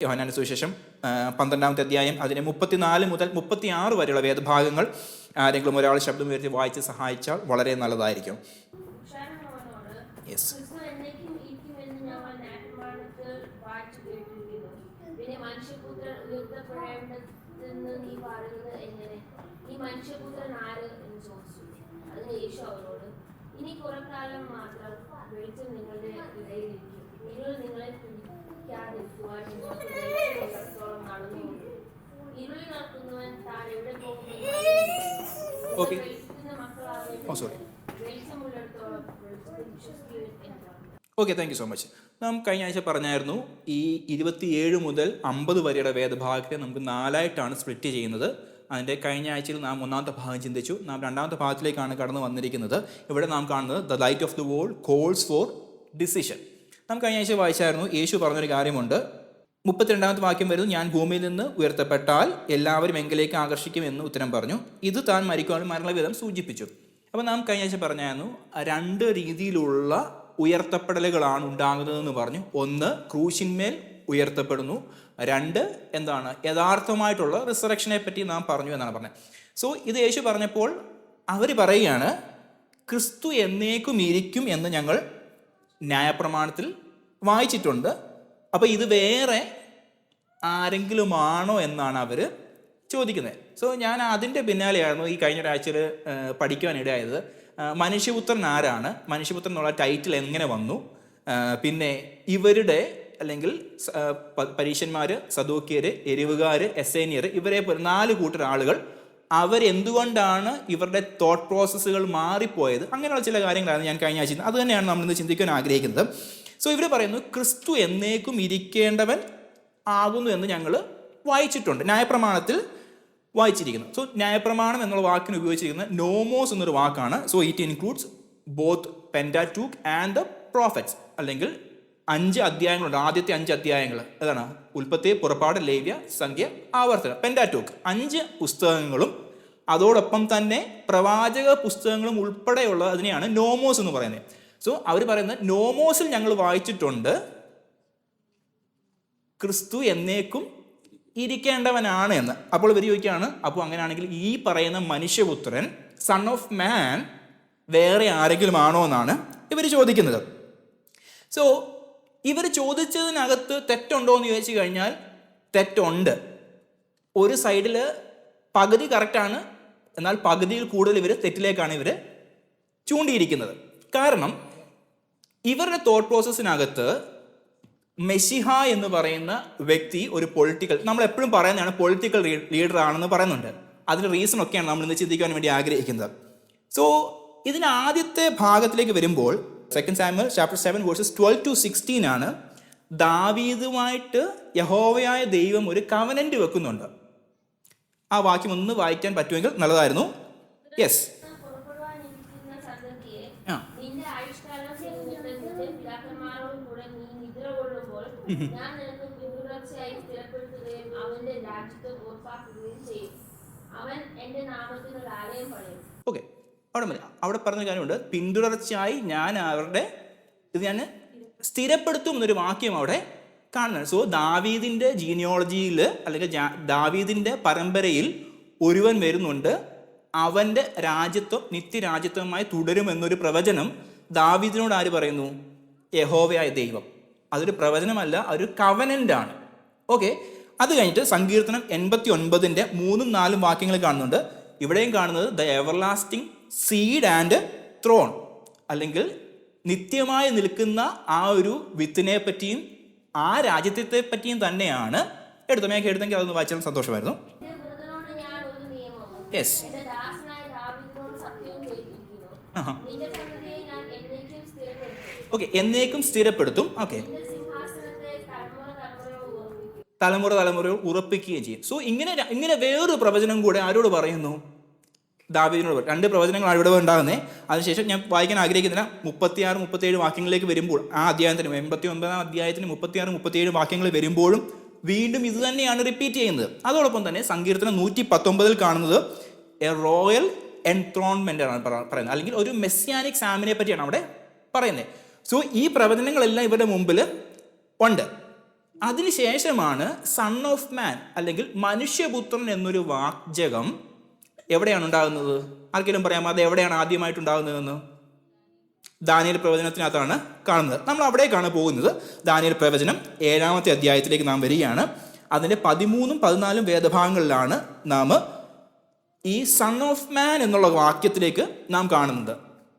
യോഹന്നാന്റെ സുവിശേഷം 12-ാമത്തെ അധ്യായം അതിന് 34 മുതൽ 36 വരെയുള്ള വേദഭാഗങ്ങൾ ആരെങ്കിലും ഒരാൾ ശബ്ദം ഉയർത്തി വായിച്ച് സഹായിച്ചാൽ വളരെ നല്ലതായിരിക്കും. യെസ്. ഇനി കുറക്കാലം മാത്രം വെളിച്ചം നിങ്ങളുടെ ഇടയിലിരിക്കും. ഇരുൾ നിങ്ങളെ പിടിക്കാതിരിക്കുവാൻ ഇരുളിൽ നടക്കുന്നവൻ താൻ എവിടെ വെളിച്ചമുള്ളിടത്തോളം okay, thank you so much. നാം കഴിഞ്ഞ ആഴ്ച പറഞ്ഞായിരുന്നു ഈ 27 മുതൽ 50 വരെയുടെ വേദഭാഗത്തെ നമുക്ക് 4ആയിട്ടാണ് സ്പ്ലിറ്റ് ചെയ്യുന്നത്. അതിൻ്റെ കഴിഞ്ഞ ആഴ്ചയിൽ നാം 1-ാമത്തെ ഭാഗം ചിന്തിച്ചു. നാം 2-ാമത്തെ ഭാഗത്തിലേക്കാണ് കടന്നു വന്നിരിക്കുന്നത്. ഇവിടെ നാം കാണുന്നത് the light of the world calls four decision. നാം കഴിഞ്ഞ ആഴ്ച വായിച്ചായിരുന്നു, യേശു പറഞ്ഞൊരു കാര്യമുണ്ട്. 32-ാമത്തെ വാക്യം വരുന്നു, ഞാൻ ഭൂമിയിൽ നിന്ന് ഉയർത്തപ്പെട്ടാൽ എല്ലാവരും എങ്കിലേക്ക് ആകർഷിക്കുമെന്ന് ഉത്തരം പറഞ്ഞു. ഇത് താൻ മരിക്കുവാനും മരണവിധം സൂചിപ്പിച്ചു. അപ്പോൾ നാം കഴിഞ്ഞ ആഴ്ച പറഞ്ഞായിരുന്നു 2 രീതിയിലുള്ള ഉയർത്തപ്പെടലുകളാണ് ഉണ്ടാകുന്നതെന്ന് പറഞ്ഞു. 1 ക്രൂശിന്മേൽ ഉയർത്തപ്പെടുന്നു, 2 എന്താണ് യഥാർത്ഥമായിട്ടുള്ള റിസറക്ഷനെ പറ്റി നാം പറഞ്ഞു എന്നാണ് പറഞ്ഞത്. സോ ഇത് യേശു പറഞ്ഞപ്പോൾ അവർ പറയുകയാണ്, ക്രിസ്തു എന്നേക്കും ഇരിക്കും എന്ന് ഞങ്ങൾ ന്യായപ്രമാണത്തിൽ വായിച്ചിട്ടുണ്ട്. അപ്പോൾ ഇത് വേറെ ആരെങ്കിലും ആണോ എന്നാണ് അവർ ചോദിക്കുന്നത്. സോ ഞാൻ അതിൻ്റെ പിന്നാലെയായിരുന്നു ഈ കഴിഞ്ഞ ഒരാഴ്ചയിൽ പഠിക്കുവാനിടയായത്. മനുഷ്യപുത്രൻ ആരാണ്, മനുഷ്യപുത്രൻ എന്നുള്ള ടൈറ്റിൽ എങ്ങനെ വന്നു, പിന്നെ ഇവരുടെ അല്ലെങ്കിൽ പരീശന്മാർ, സദൂക്യർ, എരിവുകാർ, എസ്സേനിയർ, ഇവരെ പോലെ 4 കൂട്ടർ ആളുകൾ അവരെന്തുകൊണ്ടാണ് ഇവരുടെ തോട്ട് പ്രോസസ്സുകൾ മാറിപ്പോയത്, അങ്ങനെയുള്ള ചില കാര്യങ്ങളാണ് ഞാൻ കഴിഞ്ഞ ആഴ്ച. അത് തന്നെയാണ് നമ്മളിന്ന് ചിന്തിക്കാൻ ആഗ്രഹിക്കുന്നത്. സോ ഇവർ പറയുന്നു ക്രിസ്തു എന്നേക്കും ഇരിക്കേണ്ടവൻ ആകുന്നു എന്ന് ഞങ്ങൾ വായിച്ചിട്ടുണ്ട്, ന്യായപ്രമാണത്തിൽ വായിച്ചിരിക്കുന്നു. സോ ന്യായപ്രമാണം എന്നുള്ള വാക്കിന് ഉപയോഗിച്ചിരിക്കുന്നത് നോമോസ് എന്നൊരു വാക്കാണ്. So it includes both Pentateuch and the prophets, അല്ലെങ്കിൽ 5 അധ്യായങ്ങളുണ്ട്. ആദ്യത്തെ 5 അധ്യായങ്ങൾ അതാണ് ഉൽപ്പത്തി, പുറപ്പാട്, ലേവ്യ, സംഖ്യ, ആവർത്തനം, പെൻറ്റാറ്റൂക്ക് 5 പുസ്തകങ്ങളും അതോടൊപ്പം തന്നെ പ്രവാചക പുസ്തകങ്ങളും ഉൾപ്പെടെയുള്ള അതിനെയാണ് നോമോസ് എന്ന് പറയുന്നത്. സോ അവർ പറയുന്നത് നോമോസിൽ ഞങ്ങൾ വായിച്ചിട്ടുണ്ട് ക്രിസ്തു എന്നേക്കും ഇരിക്കേണ്ടവനാണ് എന്ന്. അപ്പോൾ ഇവർ ചോദിക്കുകയാണ്, അപ്പോൾ അങ്ങനെയാണെങ്കിൽ ഈ പറയുന്ന മനുഷ്യപുത്രൻ സൺ ഓഫ് മാൻ വേറെ ആരെങ്കിലും ആണോ എന്നാണ് ഇവർ ചോദിക്കുന്നത്. സോ ഇവർ ചോദിച്ചതിനകത്ത് തെറ്റുണ്ടോ എന്ന് ചോദിച്ചു കഴിഞ്ഞാൽ തെറ്റുണ്ട്. ഒരു സൈഡിൽ പകുതി കറക്റ്റാണ്, എന്നാൽ പകുതിയിൽ കൂടുതൽ ഇവർ തെറ്റിലേക്കാണ് ഇവർ ചൂണ്ടിയിരിക്കുന്നത്. കാരണം ഇവരുടെ തോട്ട് പ്രോസസ്സിനകത്ത് മെസ്സിഹ എന്ന് പറയുന്ന വ്യക്തി ഒരു പൊളിറ്റിക്കൽ, നമ്മൾ എപ്പോഴും പറയുന്നതാണ് പൊളിറ്റിക്കൽ ലീഡർ ആണെന്ന് പറയുന്നുണ്ട്. അതിന് റീസൺ ഒക്കെയാണ് നമ്മൾ ഇന്ന് ചിന്തിക്കാൻ വേണ്ടി ആഗ്രഹിക്കുന്നത്. സോ ഇതിന് ആദ്യത്തെ ഭാഗത്തിലേക്ക് വരുമ്പോൾ 2 സാമുവൽ ചാപ്റ്റർ 7 വേഴ്സസ് 12-16 ആണ്. ദാവീദുമായിട്ട് യഹോവയായ ദൈവം ഒരു കവനന്റ് വെക്കുന്നുണ്ട്. ആ വാക്യം ഒന്ന് വായിക്കാൻ പറ്റുമെങ്കിൽ നല്ലതായിരുന്നു. യെസ്. ഓക്കെ, അവിടെ മതി. അവിടെ പറഞ്ഞ കാര്യമുണ്ട്, പിന്തുടർച്ചയായി ഞാൻ അവരുടെ ഇത് ഞാൻ സ്ഥിരപ്പെടുത്തും എന്നൊരു വാക്യം അവിടെ കാണുന്നത്. സോ ദാവീദിൻ്റെ ജീനിയോളജിയിൽ അല്ലെങ്കിൽ ദാവീദിൻ്റെ പരമ്പരയിൽ ഒരുവൻ വരുന്നുണ്ട്, അവൻ്റെ രാജ്യത്വം നിത്യരാജ്യത്വമായി തുടരുമെന്നൊരു പ്രവചനം ദാവീദിനോട് ആര് പറയുന്നു? യഹോവയായ ദൈവം. അതൊരു പ്രവചനമല്ല, അതൊരു കവനൻ്റാണ്. ഓക്കെ, അത് കഴിഞ്ഞിട്ട് സങ്കീർത്തനം 89-ന്റെ 3-4 വാക്യങ്ങൾ കാണുന്നുണ്ട്. ഇവിടെയും കാണുന്നത് the everlasting seed and throne, അല്ലെങ്കിൽ നിത്യമായി നിൽക്കുന്ന ആ ഒരു വിത്തിനെ പറ്റിയും ആ രാജ്യത്തെ പറ്റിയും തന്നെയാണ് എടുത്തെങ്കിൽ അതൊന്ന് വായിച്ചാൽ സന്തോഷമായിരുന്നു. യെസ്. ഓക്കെ, എന്നേക്കും സ്ഥിരപ്പെടുത്തും. ഓക്കെ, തലമുറ ഉറപ്പിക്കുകയും ചെയ്യും. സോ ഇങ്ങനെ വേറൊരു പ്രവചനം കൂടെ ആരോട് പറയുന്നു? ദാവീദിനോട്. 2 പ്രവചനങ്ങളാണ് ഇവിടെ ഉണ്ടാകുന്നത്. അതിനുശേഷം ഞാൻ വായിക്കാൻ ആഗ്രഹിക്കുന്നില്ല. 36-37 വാക്യങ്ങളിലേക്ക് വരുമ്പോൾ ആ അധ്യായത്തിന് 89-ാം അധ്യായത്തിന് 36-37 വാക്യങ്ങൾ വരുമ്പോഴും വീണ്ടും ഇത് തന്നെയാണ് റിപ്പീറ്റ് ചെയ്യുന്നത്. അതോടൊപ്പം തന്നെ സങ്കീർത്തനം 119 കാണുന്നത് എ റോയൽ എൻത്രോൺമെൻ്റ് ആണ് പറയുന്നത്, അല്ലെങ്കിൽ ഒരു മെസ്സിയാനിക് സാമിനെ പറ്റിയാണ് അവിടെ പറയുന്നത്. സോ ഈ പ്രവചനങ്ങളെല്ലാം ഇവരുടെ മുമ്പിൽ ഉണ്ട്. അതിനുശേഷമാണ് സൺ ഓഫ് മാൻ അല്ലെങ്കിൽ മനുഷ്യപുത്രൻ എന്നൊരു വാചകം എവിടെയാണ് ഉണ്ടാകുന്നത്? ആർക്കെങ്കിലും പറയാമോ അത് എവിടെയാണ് ആദ്യമായിട്ടുണ്ടാകുന്നതെന്ന്? ദാനിയേൽ പ്രവചനത്തിനകത്താണ് കാണുന്നത്. നമ്മൾ അവിടേക്കാണ് പോകുന്നത്. ദാനിയേൽ പ്രവചനം 7-ാമത്തെ അധ്യായത്തിലേക്ക് നാം വരികയാണ്. അതിൻ്റെ 13ഉം 14ഉം വേദഭാഗങ്ങളിലാണ് നാം ഈ സൺ ഓഫ് മാൻ എന്നുള്ള വാക്യത്തിലേക്ക് നാം കാണുന്നത്.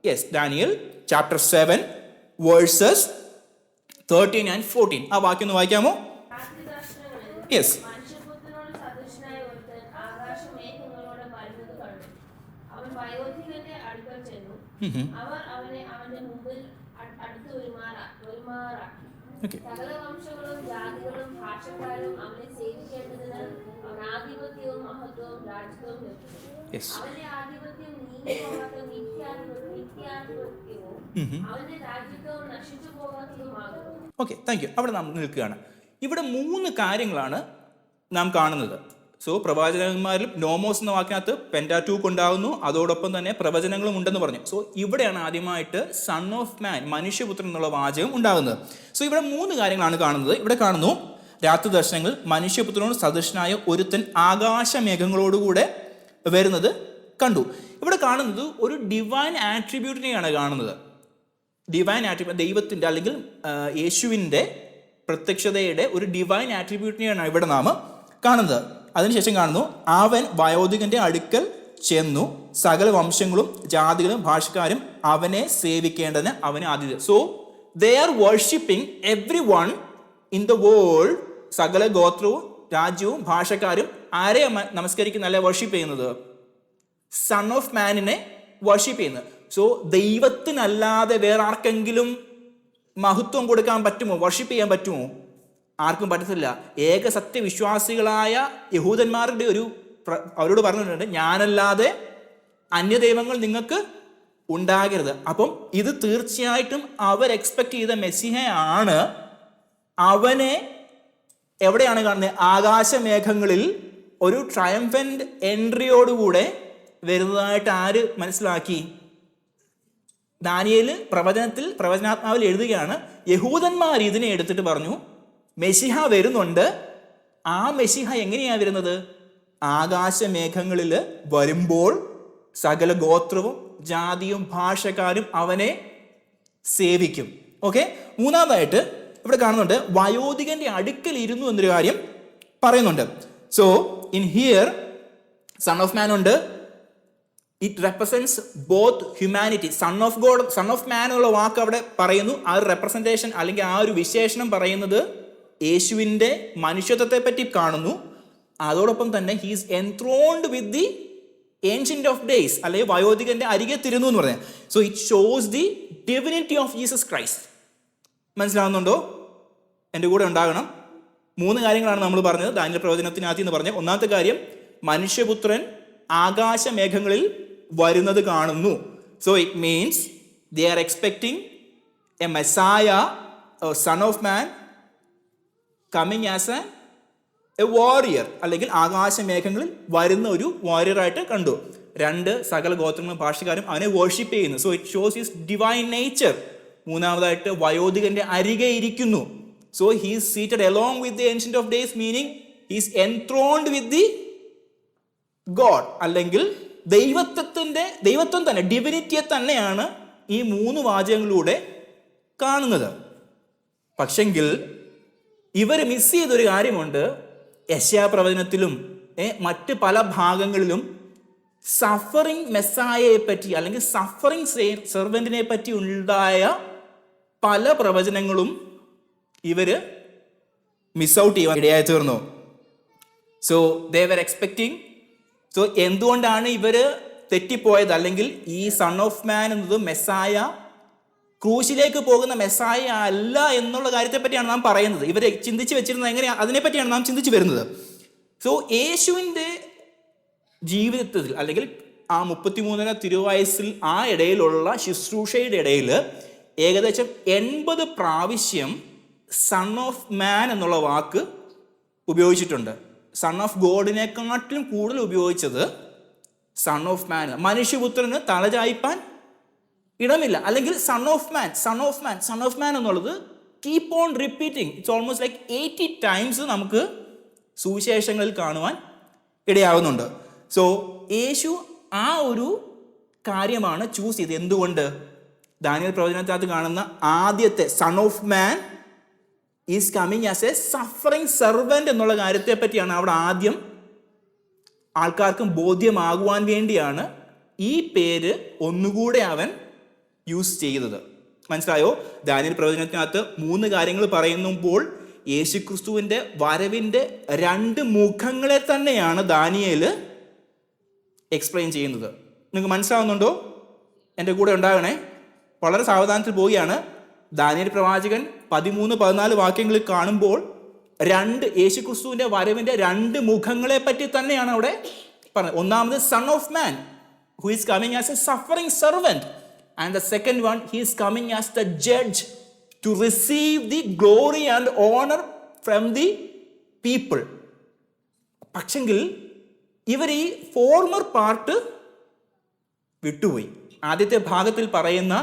Yes, Daniel chapter 7 versus 13 and 14. ആ വാക്യം ഒന്ന് വായിക്കാമോ? യെസ്. മനുഷ്യപുത്രനോട് സദൃശനായ ഒരുത്തൻ ആകാശമേഘങ്ങളോടെ വരുന്നത് കണ്ടു. അവൻ വയോധികന്റെ അടുക്കൽ ചെന്നു. അവർ അവനെ അവന്റെ മുമ്പിൽ അടുത്ത് ഒരുമാറാക്കി. സകല വംശങ്ങളും ജാതികളും ഭാഷക്കാരും അവനെ സേവിക്കേണ്ടതിന് അവൻ ആധിപത്യവും മഹത്വവും രാജ്യത്വവും ലഭിച്ചു. അവന്റെ ആധിപത്യം നീങ്ങിപ്പോകാത്ത നിത്യാധിപത്യവും അവന്റെ രാജ്യത്വവും നശിച്ചു പോകാത്തതുമാകുന്നു. Okay, thank U. അവിടെ നാം നിൽക്കുകയാണ്. ഇവിടെ 3 കാര്യങ്ങളാണ് നാം കാണുന്നത്. സോ പ്രവാചകന്മാരിൽ നോമോസ് എന്ന വാക്കിനകത്ത് പെൻറ്റാറ്റൂക്ക് ഉണ്ടാകുന്നു, അതോടൊപ്പം തന്നെ പ്രവചനങ്ങളും ഉണ്ടെന്ന് പറഞ്ഞു. സോ ഇവിടെയാണ് ആദ്യമായിട്ട് സൺ ഓഫ് മാൻ, മനുഷ്യപുത്രൻ എന്നുള്ള വാചകം ഉണ്ടാകുന്നത്. സോ ഇവിടെ 3 കാര്യങ്ങളാണ് കാണുന്നത്. ഇവിടെ കാണുന്നു രാത്രി ദർശനങ്ങൾ മനുഷ്യപുത്രനോട് സദൃശനായ ഒരുത്തൻ ആകാശമേഘങ്ങളോടുകൂടെ വരുന്നത് കണ്ടു. ഇവിടെ കാണുന്നത് ഒരു ഡിവൈൻ ആട്രിബ്യൂട്ടിനെയാണ് കാണുന്നത്. ഡിവൈൻ ആട്രിബ്യൂട്ട്, ദൈവത്തിൻ്റെ അല്ലെങ്കിൽ യേശുവിൻ്റെ പ്രത്യക്ഷതയുടെ ഒരു ഡിവൈൻ ആട്രിബ്യൂട്ടിനെയാണ് ഇവിടെ നാം കാണുന്നത്. അതിനുശേഷം കാണുന്നു അവൻ വയോധികന്റെ അടുക്കൽ ചെന്നു, സകല വംശങ്ങളും ജാതികളും ഭാഷക്കാരും അവനെ സേവിക്കേണ്ടതിന് അവനെ ആദ്യം. So they are worshipping every one in the world. സകല ഗോത്രവും രാജ്യവും ഭാഷക്കാരും ആരെ നമസ്കരിക്കുന്ന അല്ലെ വർഷിപ്പ് ചെയ്യുന്നത്? സൺ ഓഫ് മാനിനെ വർഷിപ്പ് ചെയ്യുന്നത്. സോ ദൈവത്തിനല്ലാതെ വേറെ ആർക്കെങ്കിലും മഹത്വം കൊടുക്കാൻ പറ്റുമോ? വർഷിപ്പ് ചെയ്യാൻ പറ്റുമോ? ആർക്കും പറ്റത്തില്ല. ഏക സത്യവിശ്വാസികളായ യഹൂദന്മാരുടെ അവരോട് പറഞ്ഞിട്ടുണ്ട്, ഞാനല്ലാതെ അന്യദൈവങ്ങൾ നിങ്ങൾക്ക് ഉണ്ടാകരുത്. അപ്പം ഇത് തീർച്ചയായിട്ടും അവർ എക്സ്പെക്ട് ചെയ്ത മെസ്സിഹയാണ്. അവനെ എവിടെയാണ് കാണുന്നത്? ആകാശമേഘങ്ങളിൽ ഒരു ട്രയംഫന്റ് എൻട്രിയോടുകൂടെ വരുന്നതായിട്ട് ആര് മനസ്സിലാക്കി? ദാനിയേൽ പ്രവചനാത്മാവിൽ എഴുതുകയാണ്. യഹൂദന്മാർ ഇതിനെ എടുത്തിട്ട് പറഞ്ഞു മെസ്സിഹ വരുന്നുണ്ട്. ആ മെസ്സിഹ എങ്ങനെയാണ് വരുന്നത്? ആകാശമേഘങ്ങളിൽ വരുമ്പോൾ സകല ഗോത്രവും ജാതിയും ഭാഷക്കാരും അവനെ സേവിക്കും. ഓക്കെ, മൂന്നാമതായിട്ട് ഇവിടെ കാണുന്നുണ്ട് വയോധികന്റെ അടുക്കൽ ഇരുന്നു എന്നൊരു കാര്യം പറയുന്നുണ്ട്. So in here son of man ഉണ്ട്. It represents both humanity. Son of God, son of man എന്നുള്ള വാക്ക് അവിടെ പറയുന്നു. ആ ഒരു റെപ്രസെന്റേഷൻ അല്ലെങ്കിൽ ആ ഒരു വിശേഷണം പറയുന്നത് യേശുവിൻ്റെ മനുഷ്യത്വത്തെ പറ്റി കാണുന്നു. അതോടൊപ്പം തന്നെ he's enthroned with the ancient of days, അല്ലെങ്കിൽ വയോധികന്റെ അരികെ തിരുന്നു എന്ന് പറഞ്ഞാൽ. So it shows the divinity of Jesus Christ. മനസ്സിലാവുന്നുണ്ടോ? എൻ്റെ കൂടെ ഉണ്ടാകണം. 3 കാര്യങ്ങളാണ് നമ്മൾ പറഞ്ഞത് ദാനിയേൽ പ്രവചനത്തിനകത്ത് എന്ന് പറഞ്ഞത്. ഒന്നാമത്തെ കാര്യം, മനുഷ്യപുത്രൻ ആകാശമേഘങ്ങളിൽ വരുന്നത് കാണുന്നു. So it means they are expecting a messiah, son of man coming as a warrior, അല്ലെങ്കിൽ ആകാശമേഘങ്ങളിൽ വരുന്ന ഒരു വാരിയറായിട്ട് കണ്ടു. 2, സകല ഗോത്രങ്ങളും ഭാഷക്കാരും അവനെ വർഷിപ്പ് ചെയ്യുന്നു. So it shows his divine nature. മൂന്നാമതായിട്ട് വയോധികന്റെ അരികെ ഇരിക്കുന്നു. So he is seated along with the ancient of days, meaning he is enthroned with the God, അല്ലെങ്കിൽ ദൈവത്വം തന്നെ, ഡിവിനിറ്റിയെ തന്നെയാണ് ഈ 3 വാചകങ്ങളിലൂടെ കാണുന്നത്. പക്ഷെങ്കിൽ ഇവർ മിസ് ചെയ്തൊരു കാര്യമുണ്ട്. യെശയ്യാ പ്രവചനത്തിലും മറ്റ് പല ഭാഗങ്ങളിലും സഫറിങ് മെസ്സായയെ പറ്റി അല്ലെങ്കിൽ സഫറിങ് സെർവന്റിനെ പറ്റി ഉണ്ടായ പല പ്രവചനങ്ങളും ഇവര് മിസ് ഔട്ട് ചെയ്യാൻ ഇടയായി തീർന്നു. So they were expecting. So എന്തുകൊണ്ടാണ് ഇവര് തെറ്റിപ്പോയത്? അല്ലെങ്കിൽ ഈ സൺ ഓഫ് മാൻ എന്നത് മെസ്സായ, ക്രൂശിലേക്ക് പോകുന്ന മെസ്സായ അല്ല എന്നുള്ള കാര്യത്തെ പറ്റിയാണ് നാം പറയുന്നത്. ഇവരെ ചിന്തിച്ച് വെച്ചിരുന്നത് എങ്ങനെയാണ്, അതിനെപ്പറ്റിയാണ് നാം ചിന്തിച്ച് വരുന്നത്. സോ യേശുവിൻ്റെ ജീവിതത്തിൽ അല്ലെങ്കിൽ ആ 33 തിരുവയസ്സിൽ ആ ഇടയിലുള്ള ശുശ്രൂഷയുടെ ഇടയിൽ ഏകദേശം 80 പ്രാവശ്യം സൺ ഓഫ് മാൻ എന്നുള്ള വാക്ക് ഉപയോഗിച്ചിട്ടുണ്ട്. സൺ ഓഫ് ഗോഡിനെക്കാട്ടിലും കൂടുതൽ ഉപയോഗിച്ചത് സൺ ഓഫ് മാൻ, മനുഷ്യപുത്രന് തലചായ്പാൻ ഇടമില്ല. അല്ലെങ്കിൽ son of man, son of man, son of man എന്നുള്ളത് keep on repeating. It's almost like 80 times നമുക്ക് സുവിശേഷങ്ങളിൽ കാണുവാൻ ഇടയാവുന്നുണ്ട്. സോ യേശു ആ ഒരു കാര്യമാണ് ചൂസ് ചെയ്തത്. എന്തുകൊണ്ട്? ദാനിയേൽ പ്രവചനത്തിനകത്ത് കാണുന്ന ആദ്യത്തെ sun of man is coming as a suffering servant എന്നുള്ള കാര്യത്തെ പറ്റിയാണ് അവിടെ ആദ്യം ആൾക്കാർക്കും ബോധ്യമാകുവാൻ വേണ്ടിയാണ് ഈ പേര് ഒന്നുകൂടെ അവൻ യൂസ് ചെയ്തത്. മനസ്സിലായോ? ദാനിയേൽ പ്രവചനത്തിനകത്ത് 3 കാര്യങ്ങൾ പറയുമ്പോൾ യേശുക്രിസ്തുവിൻ്റെ വരവിൻ്റെ 2 മുഖങ്ങളെ തന്നെയാണ് ദാനിയേൽ എക്സ്പ്ലെയിൻ ചെയ്യുന്നത്. നിങ്ങൾക്ക് മനസ്സിലാവുന്നുണ്ടോ? എൻ്റെ കൂടെ ഉണ്ടാകണേ. വളരെ സാവധാനത്തിൽ പോവുകയാണ്. ദാനിയേൽ പ്രവാചകൻ 13-14 വാക്യങ്ങളിൽ കാണുമ്പോൾ യേശുക്രിസ്തുവിൻ്റെ വരവിൻ്റെ 2 മുഖങ്ങളെ പറ്റി തന്നെയാണ് അവിടെ പറഞ്ഞത്. ഒന്നാമത് son of man who is coming as a suffering servant, and the second one he is coming as the judge to receive the glory and honour from the people. പക്ഷെങ്കിൽ ഇവർ ഈ ഫോർമർ പാർട്ട് വിട്ടുപോയി. ആദ്യത്തെ ഭാഗത്തിൽ പറയുന്ന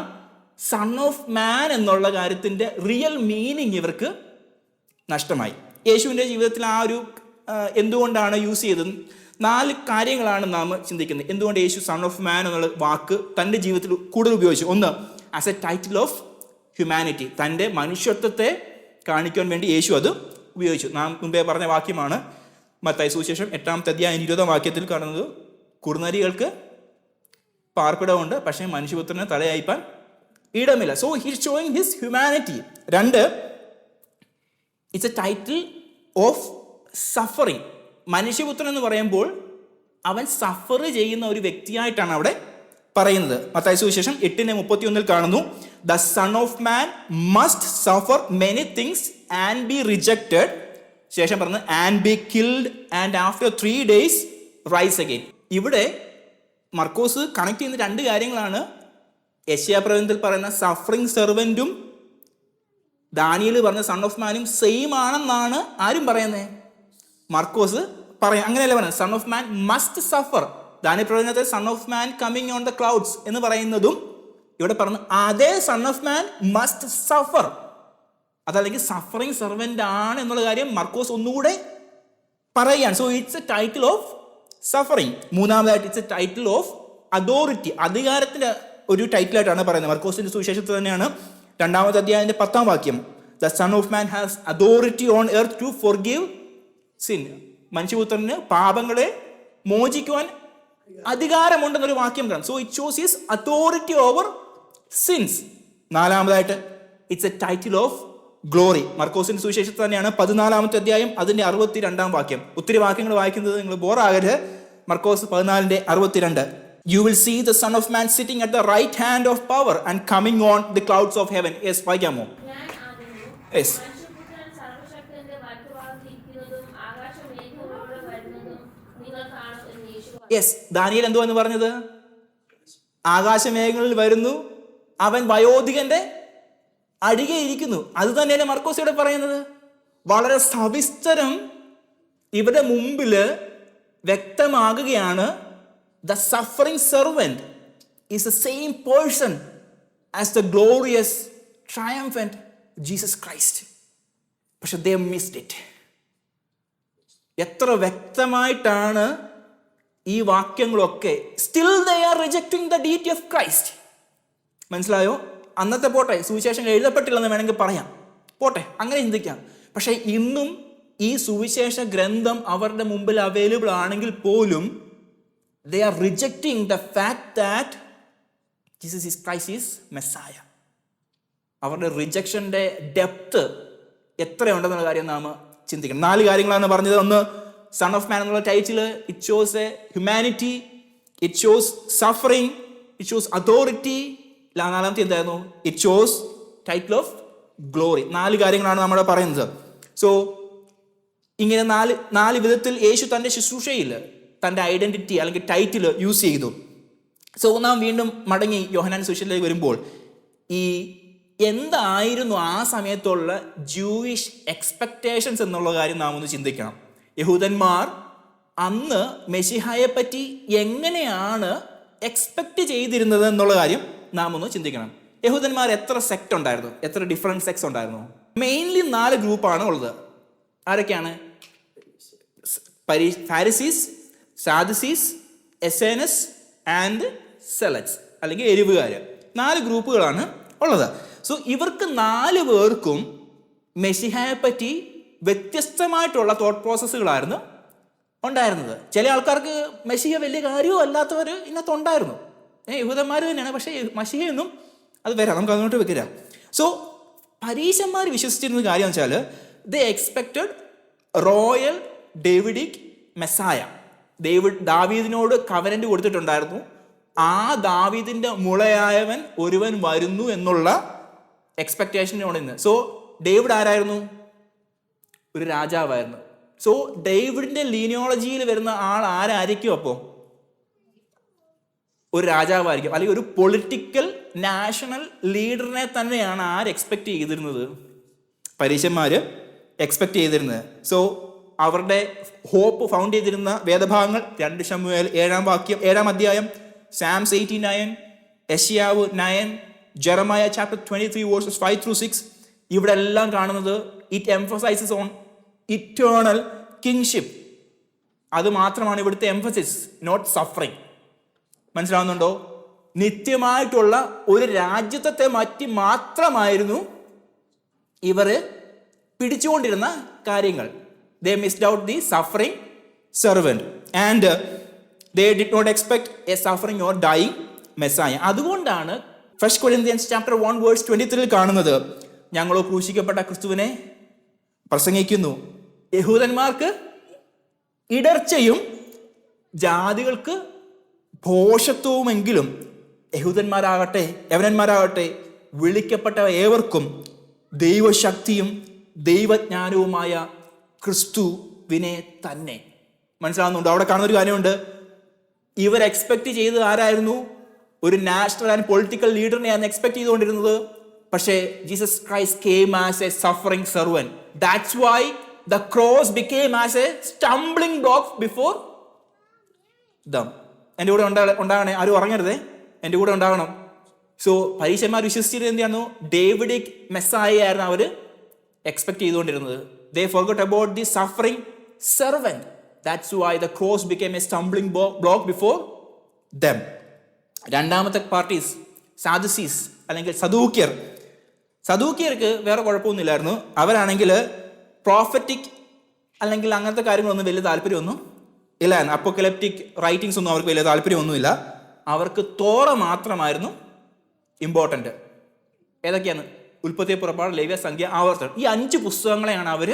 sun of man എന്നുള്ള കാര്യത്തിൻ്റെ real meaning ഇവർക്ക് നഷ്ടമായി. യേശുവിൻ്റെ ജീവിതത്തിൽ ആ ഒരു എന്തുകൊണ്ടാണ് യൂസ് ചെയ്തത്? 4 കാര്യങ്ങളാണ് നാം ചിന്തിക്കുന്നത്. എന്തുകൊണ്ട് യേശു സൺ ഓഫ് മാൻ എന്നുള്ള വാക്ക് തൻ്റെ ജീവിതത്തിൽ കൂടുതൽ ഉപയോഗിച്ചു? ഒന്ന്, as A title of humanity, തൻ്റെ മനുഷ്യത്വത്തെ കാണിക്കാൻ വേണ്ടി യേശു അത് ഉപയോഗിച്ചു. നാം മുമ്പേ പറഞ്ഞ വാക്യമാണ് മത്തായി സുവിശേഷം 8-ാമത്തെ അധ്യായം 20-ാം വാക്യത്തിൽ കാണുന്നത്. കുറുനരികൾക്ക് പാർപ്പിടമുണ്ട്, പക്ഷേ മനുഷ്യപുത്രന് തലയായിപ്പാൻ ഇടമില്ല. So he is showing his humanity. 2, it's a title of suffering. മനുഷ്യപുത്രൻ എന്ന് പറയുമ്പോൾ അവൻ സഫർ ചെയ്യുന്ന ഒരു വ്യക്തിയായിട്ടാണ് അവിടെ പറയുന്നത്. മത്തായി സുവിശേഷം 8:31 കാണുന്നു, the son of man must suffer many things and be rejected. ശേഷം പറഞ്ഞു and be killed and after 3 days rise again. ഇവിടെ മർക്കോസ് കണക്ട് ചെയ്യുന്ന 2 കാര്യങ്ങളാണ്. യെശയ്യാ പ്രവചനത്തിൽ പറയുന്ന സഫറിങ് സെർവൻറ്റും ദാനിയേൽ പറഞ്ഞ സൺ ഓഫ് മാനും സെയിം ആണെന്നാണ് ആരും പറയുന്നത്? മർക്കോസ് പറയാം. അങ്ങനെയല്ല പറയുന്നത്. Son of man must suffer. Daniel പ്രവചനത്തിൽ son of man coming on the clouds എന്ന് പറയുന്നതും ഇവിടെ പറഞ്ഞു അതേ sun of man must suffer. അതല്ലെങ്കിൽ സഫറിങ് സെർവൻ്റ് ആണ് എന്നുള്ള കാര്യം മർക്കോസ് ഒന്നുകൂടെ പറയുകയാണ്. So it's a title of suffering. മൂന്നാമതായിട്ട് it's a title of authority, അധികാരത്തിൻ്റെ ഒരു ടൈറ്റിലായിട്ടാണ് പറയുന്നത്. മർക്കോസിന്റെ സുവിശേഷത്തിൽ തന്നെയാണ് 2-ാമത്തെ അധ്യായത്തിന്റെ 10-ാം വാക്യം, the son of man has authority on earth to forgive sin. മനുഷ്യപുത്രന് പാപങ്ങളെ മോചിക്കുവാൻ അധികാരമുണ്ടെന്നൊരു വാക്യം കാണാം. So it shows his authority over sins. 4-ാമതായിട്ട് it's a title of glory. മർക്കോസിന്റെ സുവിശേഷത്തിൽ തന്നെയാണ് 14-ാമത്തെ അധ്യായം അതിന്റെ 62-ാം വാക്യം. ഒത്തിരി വാക്യങ്ങൾ വായിക്കുന്നത് നിങ്ങൾ ബോറാകരുത്. മർക്കോസ് 14:62, you will see the son of man sitting at the right hand of power and coming on the clouds of heaven. Yes, വായിക്കാമോ? Yes. മനുഷ്യപുത്രൻ സർവ്വശക്തന്റെ വലത്തുഭാഗത്ത് ഇരിക്കുന്നതും ആകാശമേഘങ്ങളിലൂടെ വരുന്നതും നിങ്ങൾ കാണും എന്ന് യേശു പറഞ്ഞു. യെസ്, ദാനിയേൽ എന്തുവാന്ന് പറഞ്ഞത്? ആകാശമേഘങ്ങളിൽ വരുന്നു, അവൻ വയോധികന്റെ അരികെ ഇരിക്കുന്നു. അത് തന്നെയാണ് മർക്കോസ് ഇവിടെ പറയുന്നത്. വളരെ സവിസ്തരം ഇവരുടെ മുമ്പിൽ വ്യക്തമാകുകയാണ്. The suffering servant is the same person as the glorious, triumphant Jesus Christ. പക്ഷെ they missed it. എത്ര വ്യക്തമായിട്ടാണ് ഈ വാക്യങ്ങളൊക്കെ. Still they are rejecting the deity of Christ. മനസ്സിലായോ? അന്നത്തെ പോട്ടെ, സുവിശേഷം എഴുതപ്പെട്ടില്ലെന്ന് വേണമെങ്കിൽ പറയാം, പോട്ടെ, അങ്ങനെ ചിന്തിക്കാം. പക്ഷെ ഇന്നും ഈ സുവിശേഷ ഗ്രന്ഥം അവരുടെ മുമ്പിൽ അവൈലബിൾ ആണെങ്കിൽ പോലും they are rejecting the fact that Jesus is Christ is Messiah. അവരുടെ റിജക്ഷൻ്റെ ഡെപ്ത് എത്രയുണ്ടെന്നുള്ള കാര്യം നാം ചിന്തിക്കണം. 4 കാര്യങ്ങളാണ് പറഞ്ഞത്. ഒന്ന്, സൺ ഓഫ് മാൻ എന്നുള്ള title, it shows a humanity, it shows suffering, it shows authority. 4-ാമത്തെ എന്തായിരുന്നു? It shows title of glory. 4 കാര്യങ്ങളാണ് നമ്മുടെ പറയുന്നത്. സോ ഇങ്ങനെ 4 വിധത്തിൽ യേശു തൻ്റെ ശുശ്രൂഷയിൽ തൻ്റെ ഐഡൻറ്റിറ്റി അല്ലെങ്കിൽ ടൈറ്റിൽ യൂസ് ചെയ്തു. സോ നാം വീണ്ടും മടങ്ങി യോഹന്നാൻ സുവിശേഷത്തിലേക്ക് വരുമ്പോൾ ഈ എന്തായിരുന്നു ആ സമയത്തുള്ള ജൂയിഷ് എക്സ്പെക്റ്റേഷൻസ് എന്നുള്ള കാര്യം നാം ഒന്ന് ചിന്തിക്കണം. യഹൂദന്മാർ അന്ന് മെശിഹായെ പറ്റി എങ്ങനെയാണ് എക്സ്പെക്റ്റ് ചെയ്തിരുന്നത് എന്നുള്ള കാര്യം നാം ഒന്ന് ചിന്തിക്കണം. യഹൂദന്മാർ എത്ര സെക്ട് ഉണ്ടായിരുന്നു, എത്ര ഡിഫറെൻറ്റ് സെക്ട്സ് ഉണ്ടായിരുന്നു? മെയിൻലി 4 ഗ്രൂപ്പാണ് ഉള്ളത്. ആരൊക്കെയാണ്? ഫാരിസീസ്, സാദുസീസ്, എസേനസ് ആൻഡ് സെലറ്റ്സ്, അല്ലെങ്കിൽ എരിവുകാർ. 4 ഗ്രൂപ്പുകളാണ് ഉള്ളത്. സോ ഇവർക്ക് 4 പേർക്കും മെശിഹായെ പറ്റി വ്യത്യസ്തമായിട്ടുള്ള തോട്ട് പ്രോസസ്സുകളായിരുന്നു ഉണ്ടായിരുന്നത്. ചില ആൾക്കാർക്ക് മെശിഹ വലിയ കാര്യവും അല്ലാത്തവർ ഇതിനകത്തുണ്ടായിരുന്നു. യഹൂദന്മാർ തന്നെയാണ്, പക്ഷേ മെശിഹയൊന്നും അത് വരാം, നമുക്ക് അങ്ങോട്ട് വെക്കാം. സോ പരീശന്മാർ വിശ്വസിച്ചിരുന്ന കാര്യം വെച്ചാൽ ദേ എക്സ്പെക്റ്റഡ് റോയൽ ഡേവിഡിക് മെസ്സായ. ദാവീദിനോട് കവനന്റ് കൊടുത്തിട്ടുണ്ടായിരുന്നു, ആ ദാവീദിന്റെ മുളയായവൻ ഒരുവൻ വരുന്നു എന്നുള്ള എക്സ്പെക്ടേഷനോട് ഇന്ന്. സോ ഡേവിഡ് ആരായിരുന്നു? ഒരു രാജാവായിരുന്നു. സോ ഡേവിഡിന്റെ ലീനിയോളജിയിൽ വരുന്ന ആൾ ആരായിരിക്കും? അപ്പോൾ ഒരു രാജാവായിരിക്കും, അല്ലെങ്കിൽ ഒരു പൊളിറ്റിക്കൽ നാഷണൽ ലീഡറിനെ തന്നെയാണ് ആര് എക്സ്പെക്ട് ചെയ്തിരുന്നത്? പരീശന്മാര് എക്സ്പെക്ട് ചെയ്തിരുന്നത്. സോ അവരുടെ ഹോപ്പ് ഫൗണ്ട് ചെയ്തിരുന്ന വേദഭാഗങ്ങൾ 2 ശമൂവേൽ 7 അധ്യായം, സാംസ് 89, യെശയ്യാവ് 9, ജെറമയ ചാപ്റ്റർ 23 വേഴ്സസ് 5-6. ഇവിടെ എല്ലാം കാണുന്നത് it emphasises on eternal kingship. അത് മാത്രമാണ് ഇവിടുത്തെ എംഫസിസ്, നോട്ട് സഫറിങ്. മനസ്സിലാവുന്നുണ്ടോ? നിത്യമായിട്ടുള്ള ഒരു രാജ്യത്തെ മാറ്റി മാത്രമായിരുന്നു ഇവർ പിടിച്ചുകൊണ്ടിരുന്ന കാര്യങ്ങൾ. They missed out the suffering servant and they did not expect a suffering or dying Messiah. അതുകൊണ്ടാണ് 1 Corinthians chapter 1 verse 23 കാണുന്നത്, ഞങ്ങളോ ക്രൂശിക്കപ്പെട്ട ക്രിസ്തുവിനെ പ്രസംഗിക്കുന്നു. യഹൂദന്മാർക്ക് ഇടർച്ചയും ജാതികൾക്ക് ഭോഷത്വവുമെങ്കിലും യവനന്മാരാകട്ടെ വിളിക്കപ്പെട്ട ഏവർക്കും ദൈവശക്തിയും ദൈവജ്ഞാനവുമായ ക്രിസ്തുവിനെ തന്നെ. മനസ്സിലാവുന്നുണ്ടോ? അവിടെ കാണുന്ന ഒരു കാര്യമുണ്ട്, ഇവർ എക്സ്പെക്ട് ചെയ്തത് ആരായിരുന്നു? ഒരു നാഷണൽ ആൻഡ് പൊളിറ്റിക്കൽ ലീഡറിനെയാണ് എക്സ്പെക്ട് ചെയ്തുകൊണ്ടിരുന്നത്. പക്ഷേ Jesus Christ came as a suffering servant. That's why the cross became as a stumbling block before them. എൻ്റെ കൂടെ ഉണ്ടാകണേ, ആരും ഉറങ്ങരുതേ, എൻ്റെ കൂടെ ഉണ്ടാകണം. സോ പരീശന്മാർ വിശ്വസിച്ചിരുന്നത് എന്താണ്? ഡേവിഡിക് മെസ്സായ ആയിരുന്നു അവർ എക്സ്പെക്ട് ചെയ്തുകൊണ്ടിരുന്നത്. They forgot about the suffering servant. That's why the cross became a stumbling block before them. രണ്ടാമത്തെ പാർട്ടീസ് സാദുസീസ് അല്ലെങ്കിൽ സദൂക്യർക്ക് വേറെ കുഴപ്പമൊന്നുമില്ലായിരുന്നു. അവരാണെങ്കിൽ പ്രോഫറ്റിക് അല്ലെങ്കിൽ അങ്ങനത്തെ കാര്യങ്ങളൊന്നും വലിയ താല്പര്യമൊന്നും ഇല്ലായിരുന്നു. അപ്പോക്കലിപ്റ്റിക് റൈറ്റിങ്സ് ഒന്നും അവർക്ക് വലിയ താല്പര്യമൊന്നുമില്ല. അവർക്ക് തോറ മാത്രമായിരുന്നു ഇമ്പോർട്ടൻ്റ്. ഏതൊക്കെയാണ്? ഉൽപ്പത്തി, പുറപ്പാട്, ലേവ്യ, സംഖ്യ, ആവർത്തനം. ഈ 5 പുസ്തകങ്ങളെയാണ് അവർ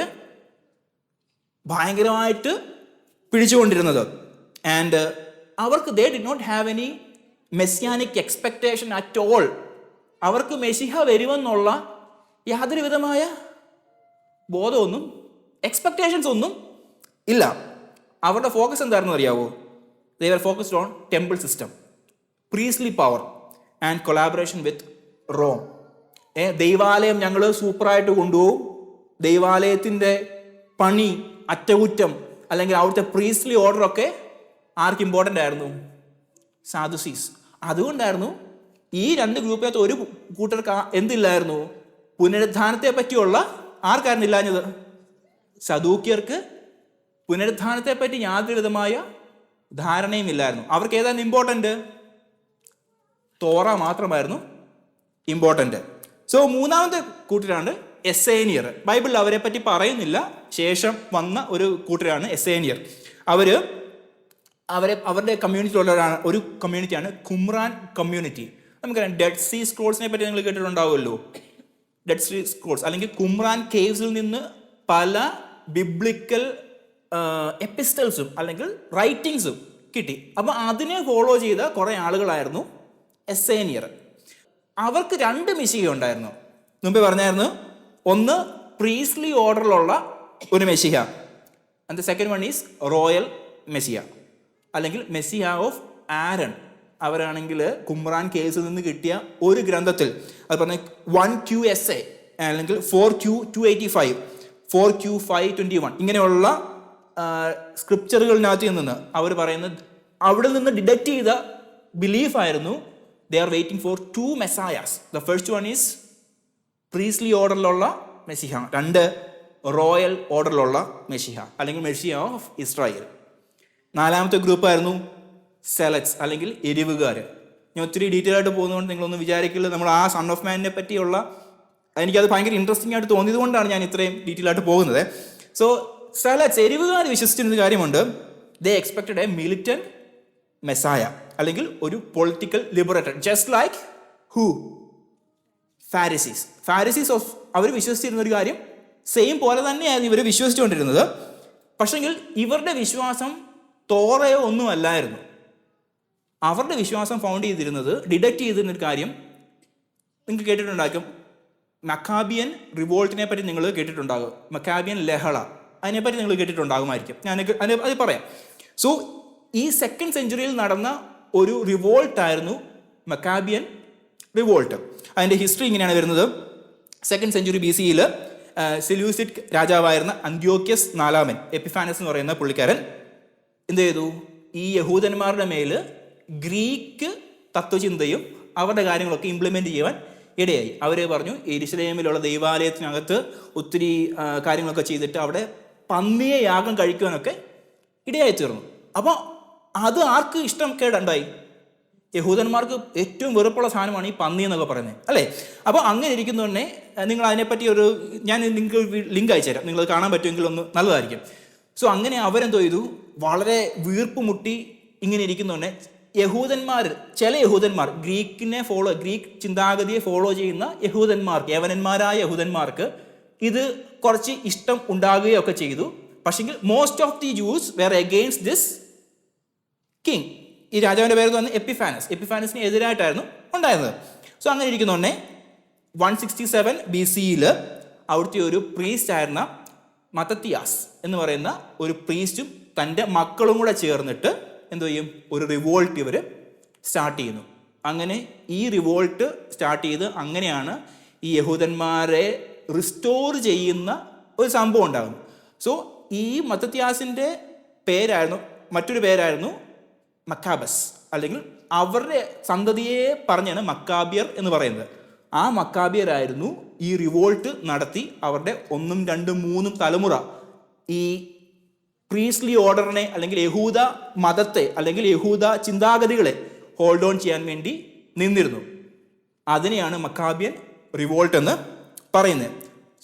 ഭയങ്കരമായിട്ട് പിടിച്ചുകൊണ്ടിരുന്നത്. ആൻഡ് അവർക്ക് they did not have any messianic expectation at all. അവർക്ക് മെശിഹ വരുമെന്നുള്ള യാതൊരു വിധമായ ബോധമൊന്നും എക്സ്പെക്ടേഷൻസ് ഒന്നും ഇല്ല. അവരുടെ ഫോക്കസ് എന്തായിരുന്നു അറിയാവോ? They were focused on temple system, priestly power and collaboration with Rome. ദൈവാലയം ഞങ്ങൾ സൂപ്പറായിട്ട് കൊണ്ടുപോകും, ദൈവാലയത്തിൻ്റെ പണി, അറ്റകുറ്റം അല്ലെങ്കിൽ അവിടുത്തെ പ്രീസ്ലി ഓർഡറൊക്കെ ആർക്ക് ഇമ്പോർട്ടൻ്റ് ആയിരുന്നു? സാദുസീസ്. അതുകൊണ്ടായിരുന്നു ഈ 2 ഗ്രൂപ്പിനകത്ത് ഒരു കൂട്ടർക്ക് എന്തില്ലായിരുന്നു? പുനരുദ്ധാനത്തെ പറ്റിയുള്ള ആർക്കായിരുന്നു ഇല്ലാഞ്ഞത്? സദൂക്യർക്ക് പുനരുദ്ധാനത്തെ പറ്റി യാതൊരു വിധമായ ധാരണയും ഇല്ലായിരുന്നു. അവർക്ക് ഏതായിരുന്നു ഇമ്പോർട്ടൻ്റ്? തോറ മാത്രമായിരുന്നു ഇമ്പോർട്ടൻ്റ്. സോ മൂന്നാമത്തെ കൂട്ടരാണ് എസ്സേനിയർ. ബൈബിളിൽ അവരെ പറ്റി പറയുന്നില്ല, ശേഷം വന്ന ഒരു കൂട്ടരാണ് എസ്സേനിയർ. അവരുടെ കമ്മ്യൂണിറ്റിയിലുള്ളവരാണ്. ഒരു കമ്മ്യൂണിറ്റിയാണ് കുമ്രാൻ കമ്മ്യൂണിറ്റി. നമുക്കറിയാം, ഡെഡ് സീ സ്ക്രോൾസിനെ പറ്റി നിങ്ങൾ കേട്ടിട്ടുണ്ടാവുമല്ലോ. ഡെഡ് സീ സ്ക്രോൾസ് അല്ലെങ്കിൽ കുമ്രാൻ കേവ്സിൽ നിന്ന് പല ബിബ്ലിക്കൽ എപ്പിസ്റ്റൽസും അല്ലെങ്കിൽ റൈറ്റിങ്സും കിട്ടി. അപ്പം അതിനെ ഫോളോ ചെയ്ത കുറേ ആളുകളായിരുന്നു എസ്സേനിയർ. അവർക്ക് 2 മെശിഹ ഉണ്ടായിരുന്നു. മുമ്പേ പറഞ്ഞായിരുന്നു, ഒന്ന് പ്രീസ്ലി ഓർഡറിലുള്ള ഒരു മെശിഹ, and the second one is royal messiah അല്ലെങ്കിൽ മെസ്സിയ ഓഫ് ആരൺ. അവരാണെങ്കിൽ കുമ്രാൻ കേസിൽ നിന്ന് കിട്ടിയ ഒരു ഗ്രന്ഥത്തിൽ അത് പറഞ്ഞ 1QSA അല്ലെങ്കിൽ 4Q285, 4Q521 ഇങ്ങനെയുള്ള സ്ക്രിപ്ചറുകളിനകത്ത് നിന്ന് അവർ പറയുന്നത് അവിടെ നിന്ന് ഡിഡക്റ്റ് ചെയ്ത ബിലീഫായിരുന്നു they are waiting for 2 messiahs. The first one is priestly ഓർഡറിലുള്ള മെസ്സിഹ, 2 റോയൽ ഓർഡറിലുള്ള മെസ്സിഹ അല്ലെങ്കിൽ മെസ്സിഹ ഓഫ് ഇസ്രായേൽ. 4ാമത്തെ ഗ്രൂപ്പായിരുന്നു സെലറ്റ്സ് അല്ലെങ്കിൽ എരിവുകാർ. ഞാൻ ഒത്തിരി ഡീറ്റെയിൽ ആയിട്ട് പോകുന്നതുകൊണ്ട് നിങ്ങളൊന്നും വിചാരിക്കില്ല നമ്മൾ ആ സൺ ഓഫ് മാനിനെ പറ്റിയുള്ള എനിക്കത് ഭയങ്കര ഇൻട്രസ്റ്റിംഗ് ആയിട്ട് തോന്നിയത് കൊണ്ടാണ് ഞാൻ ഇത്രയും ഡീറ്റെയിൽ ആയിട്ട് പോകുന്നത്. സോ സെലറ്റ്സ് എരിവുകാർ വിശ്വസിച്ചിരുന്ന കാര്യമുണ്ട്, they expected a militant messiah അല്ലെങ്കിൽ ഒരു political liberator just like who Pharisees of അവർ വിശ്വസിച്ചിരുന്ന ഒരു കാര്യം സെയിം പോലെ തന്നെയായിരുന്നു ഇവർ വിശ്വസിച്ചുകൊണ്ടിരുന്നത്. പക്ഷെങ്കിൽ ഇവരുടെ വിശ്വാസം തോറയോ ഒന്നും അല്ലായിരുന്നു. അവരുടെ വിശ്വാസം ഫൗണ്ട് ചെയ്തിരുന്നത് ഡിഡക്റ്റ് ചെയ്തിരുന്നൊരു കാര്യം നിങ്ങൾക്ക് കേട്ടിട്ടുണ്ടാക്കും. മക്കാബിയൻ റിവോൾട്ടിനെ പറ്റി നിങ്ങൾ കേട്ടിട്ടുണ്ടാകും. മക്കാബിയൻ ലഹള അതിനെപ്പറ്റി നിങ്ങൾ കേട്ടിട്ടുണ്ടാകുമായിരിക്കും. അത് പറയാം. സോ ഈ 2nd സെഞ്ച്വറിയിൽ നടന്ന ഒരു റിവോൾട്ടായിരുന്നു മക്കാബിയൻ റിവോൾട്ട്. അതിൻ്റെ ഹിസ്റ്ററി ഇങ്ങനെയാണ് വരുന്നത്. 2nd സെഞ്ച്വറി BC-യിൽ സെലൂസിഡ് രാജാവായിരുന്ന അന്ത്യോക്യസ് 4 എപ്പിഫാനസ് എന്ന് പറയുന്ന പുള്ളിക്കാരൻ എന്ത് ചെയ്തു? ഈ യഹൂദന്മാരുടെ മേൽ ഗ്രീക്ക് തത്വചിന്തയും അവരുടെ കാര്യങ്ങളൊക്കെ ഇംപ്ലിമെൻ്റ് ചെയ്യുവാൻ ഇടയായി. അവർ പറഞ്ഞു യെരുശലേമിലുള്ള ദൈവാലയത്തിനകത്ത് ഒത്തിരി കാര്യങ്ങളൊക്കെ ചെയ്തിട്ട് അവിടെ പന്നിയെ യാഗം കഴിക്കുവാനൊക്കെ ഇടയായി തീർന്നു. അപ്പോൾ അത് ആർക്ക് ഇഷ്ടം കേടുണ്ടായി? യഹൂദന്മാർക്ക് ഏറ്റവും വെറുപ്പുള്ള സാധനമാണ് ഈ പന്നി എന്നൊക്കെ പറയുന്നത്, അല്ലേ? അപ്പോൾ അങ്ങനെ ഇരിക്കുന്നതുതന്നെ നിങ്ങൾ അതിനെപ്പറ്റി ഞാൻ നിങ്ങൾക്ക് ലിങ്ക് അയച്ചു തരാം, നിങ്ങൾ കാണാൻ പറ്റുമെങ്കിൽ ഒന്ന് നല്ലതായിരിക്കും. സോ അങ്ങനെ അവരെന്തോ ചെയ്തു, വളരെ വീർപ്പ് മുട്ടി ഇങ്ങനെ ഇരിക്കുന്നതുതന്നെ ചില യഹൂദന്മാർ ഗ്രീക്ക് ചിന്താഗതിയെ ഫോളോ ചെയ്യുന്ന യവനന്മാരായ യഹൂദന്മാർക്ക് ഇത് കുറച്ച് ഇഷ്ടം ഉണ്ടാകുകയൊക്കെ ചെയ്തു. പക്ഷെങ്കിൽ most of the Jews were against this king. ഈ രാജാവിൻ്റെ പേര് വന്ന് എപ്പിഫാനസിന് എതിരായിട്ടായിരുന്നു ഉണ്ടായിരുന്നത്. സോ അങ്ങനെ ഇരിക്കുന്നതുകൊണ്ടേ 167 BC-യിൽ അവിടുത്തെ ഒരു പ്രീസ്റ്റ് ആയിരുന്ന മത്തത്തിയാസ് എന്ന് പറയുന്ന ഒരു പ്രീസ്റ്റും തൻ്റെ മക്കളും കൂടെ ചേർന്നിട്ട് എന്തോ ചെയ്യും, ഒരു റിവോൾട്ട് ഇവർ സ്റ്റാർട്ട് ചെയ്യുന്നു. അങ്ങനെ ഈ റിവോൾട്ട് സ്റ്റാർട്ട് ചെയ്ത് അങ്ങനെയാണ് ഈ യഹൂദന്മാരെ റിസ്റ്റോർ ചെയ്യുന്ന ഒരു സംഭവം ഉണ്ടാകുന്നു. സോ ഈ മത്തത്തിയാസിൻ്റെ മറ്റൊരു പേരായിരുന്നു മക്കാബസ്, അല്ലെങ്കിൽ അവരുടെ സന്തതിയെ പറഞ്ഞാണ് മക്കാബിയർ എന്ന് പറയുന്നത്. ആ മക്കാബിയരായിരുന്നു ഈ റിവോൾട്ട് നടത്തി അവരുടെ 1, 2, 3 തലമുറ ഈ പ്രീസ്ലി ഓർഡറിനെ അല്ലെങ്കിൽ യഹൂദ മതത്തെ അല്ലെങ്കിൽ യഹൂദ ചിന്താഗതികളെ ഹോൾഡ് ഓൺ ചെയ്യാൻ വേണ്ടി നിന്നിരുന്നു. അതിനെയാണ് മക്കാബിയൻ റിവോൾട്ട് എന്ന് പറയുന്നത്.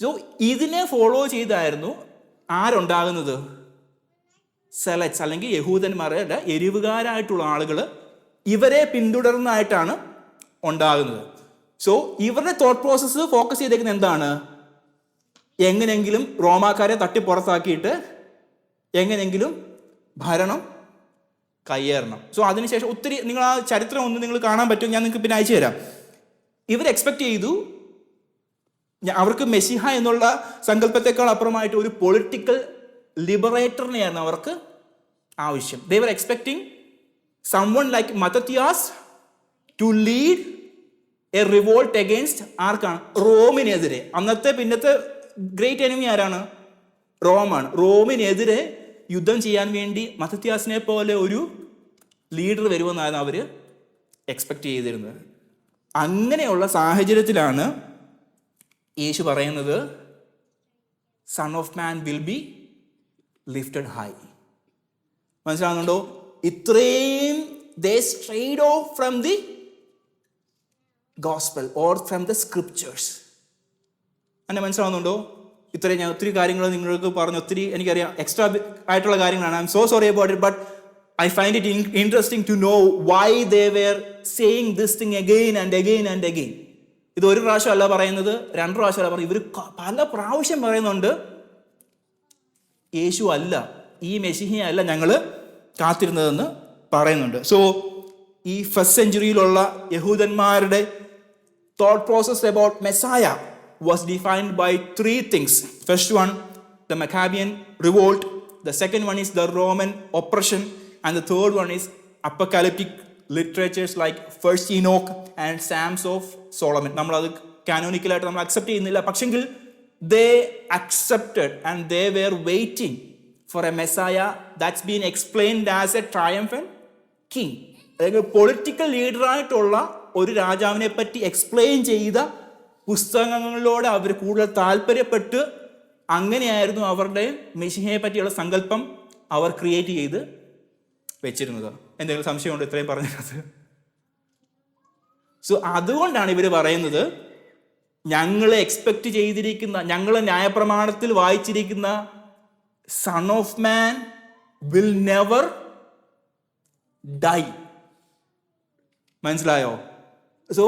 സോ ഇതിനെ ഫോളോ ചെയ്തായിരുന്നു ആരുണ്ടാകുന്നത്? സെലറ്റ്സ് അല്ലെങ്കിൽ യഹൂദന്മാരുടെ എരിവുകാരായിട്ടുള്ള ആളുകൾ ഇവരെ പിന്തുടർന്നായിട്ടാണ് ഉണ്ടാകുന്നത്. സോ ഇവരുടെ തോട്ട് പ്രോസസ്സ് ഫോക്കസ് ചെയ്തേക്കുന്നത് എന്താണ്? എങ്ങനെയെങ്കിലും റോമാക്കാരെ തട്ടി പുറത്താക്കിയിട്ട് എങ്ങനെയെങ്കിലും ഭരണം കയ്യേറണം. സോ അതിനുശേഷം ഒത്തിരി നിങ്ങൾ ആ ചരിത്രം ഒന്ന് നിങ്ങൾ കാണാൻ പറ്റും, ഞാൻ നിങ്ങൾക്ക് പിന്നെ അയച്ചു തരാം. ഇവർ എക്സ്പെക്ട് ചെയ്തു അവർക്ക് മെസ്സിഹ എന്നുള്ള സങ്കല്പത്തെക്കാൾ അപ്പുറമായിട്ട് ഒരു പൊളിറ്റിക്കൽ ലിബറേറ്ററിനെയായിരുന്നു അവർക്ക് ആവശ്യം. ദേ were expecting someone like Mattathias to lead a revolt against ആർക്കാണ്? റോമിനെതിരെ. അന്നത്തെ പിന്നത്തെ ഗ്രേറ്റ് എനിമി ആരാണ്? റോമാണ്. റോമിനെതിരെ യുദ്ധം ചെയ്യാൻ വേണ്ടി മത്തത്തിയാസിനെ പോലെ ഒരു ലീഡർ വരുമെന്നായിരുന്നു അവർ എക്സ്പെക്ട് ചെയ്തിരുന്നത്. അങ്ങനെയുള്ള സാഹചര്യത്തിലാണ് യേശു പറയുന്നത് son of man will be lifted high. മനസ്സിലാകുന്നുണ്ടോ? ഇത്രയും they strayed off from the gospel or from the scriptures. എന്നെ മനസ്സിലാവുന്നുണ്ടോ? ഇത്രയും ഞാൻ ഒത്തിരി കാര്യങ്ങൾ നിങ്ങൾക്ക് പറഞ്ഞു, ഒത്തിരി എനിക്കറിയാം എക്സ്ട്രാ ആയിട്ടുള്ള കാര്യങ്ങളാണ്. I'm so sorry about it, but I find it interesting to know why they were saying this thing again and again and again. ഇത് ഒരു പ്രാവശ്യം അല്ല പറയുന്നത്, 2 പ്രാവശ്യം അല്ല പറയുന്നത്, ഇവർ പല പ്രാവശ്യം പറയുന്നുണ്ട് യേശു അല്ല, ഈ മെസ്സിഹയെ അല്ല ഞങ്ങൾ കാത്തിരുന്നതെന്ന് പറയുന്നുണ്ട്. സോ ഈ 1st സെഞ്ച്വറിയിലുള്ള യഹൂദന്മാരുടെ thought process about Messiah was defined by 3 things. First one, the Maccabean revolt. The second one is the Roman oppression. And the third one is apocalyptic literatures like First Enoch and Psalms of Solomon. നമ്മളത് കാനോനിക്കലായിട്ട് നമ്മൾ accept ചെയ്യുന്നില്ല, പക്ഷെങ്കിൽ they accepted and they were waiting for a Messiah that's been explained as a triumphant king. അതായത് political ലീഡറായിട്ടുള്ള ഒരു രാജാവിനെ പറ്റി explain ചെയ്ത പുസ്തകങ്ങളോട് അവർ കൂടുതൽ താല്പര്യപ്പെട്ട് അങ്ങനെയായിരുന്നു അവരുടെ മെശിഹയെ പറ്റിയുള്ള സങ്കല്പം അവർ ക്രിയേറ്റ് ചെയ്ത് വെച്ചിരുന്നത്. എന്തെങ്കിലും സംശയമുണ്ടോ ഇത്രയും പറഞ്ഞത്? സോ അതുകൊണ്ടാണ് ഇവർ പറയുന്നത്, ഞങ്ങൾ എക്സ്പെക്റ്റ് ചെയ്തിരിക്കുന്ന, ഞങ്ങൾ ന്യായപ്രമാണത്തിൽ വായിച്ചിരിക്കുന്ന son of man will never die. മനസ്സിലായോ? സോ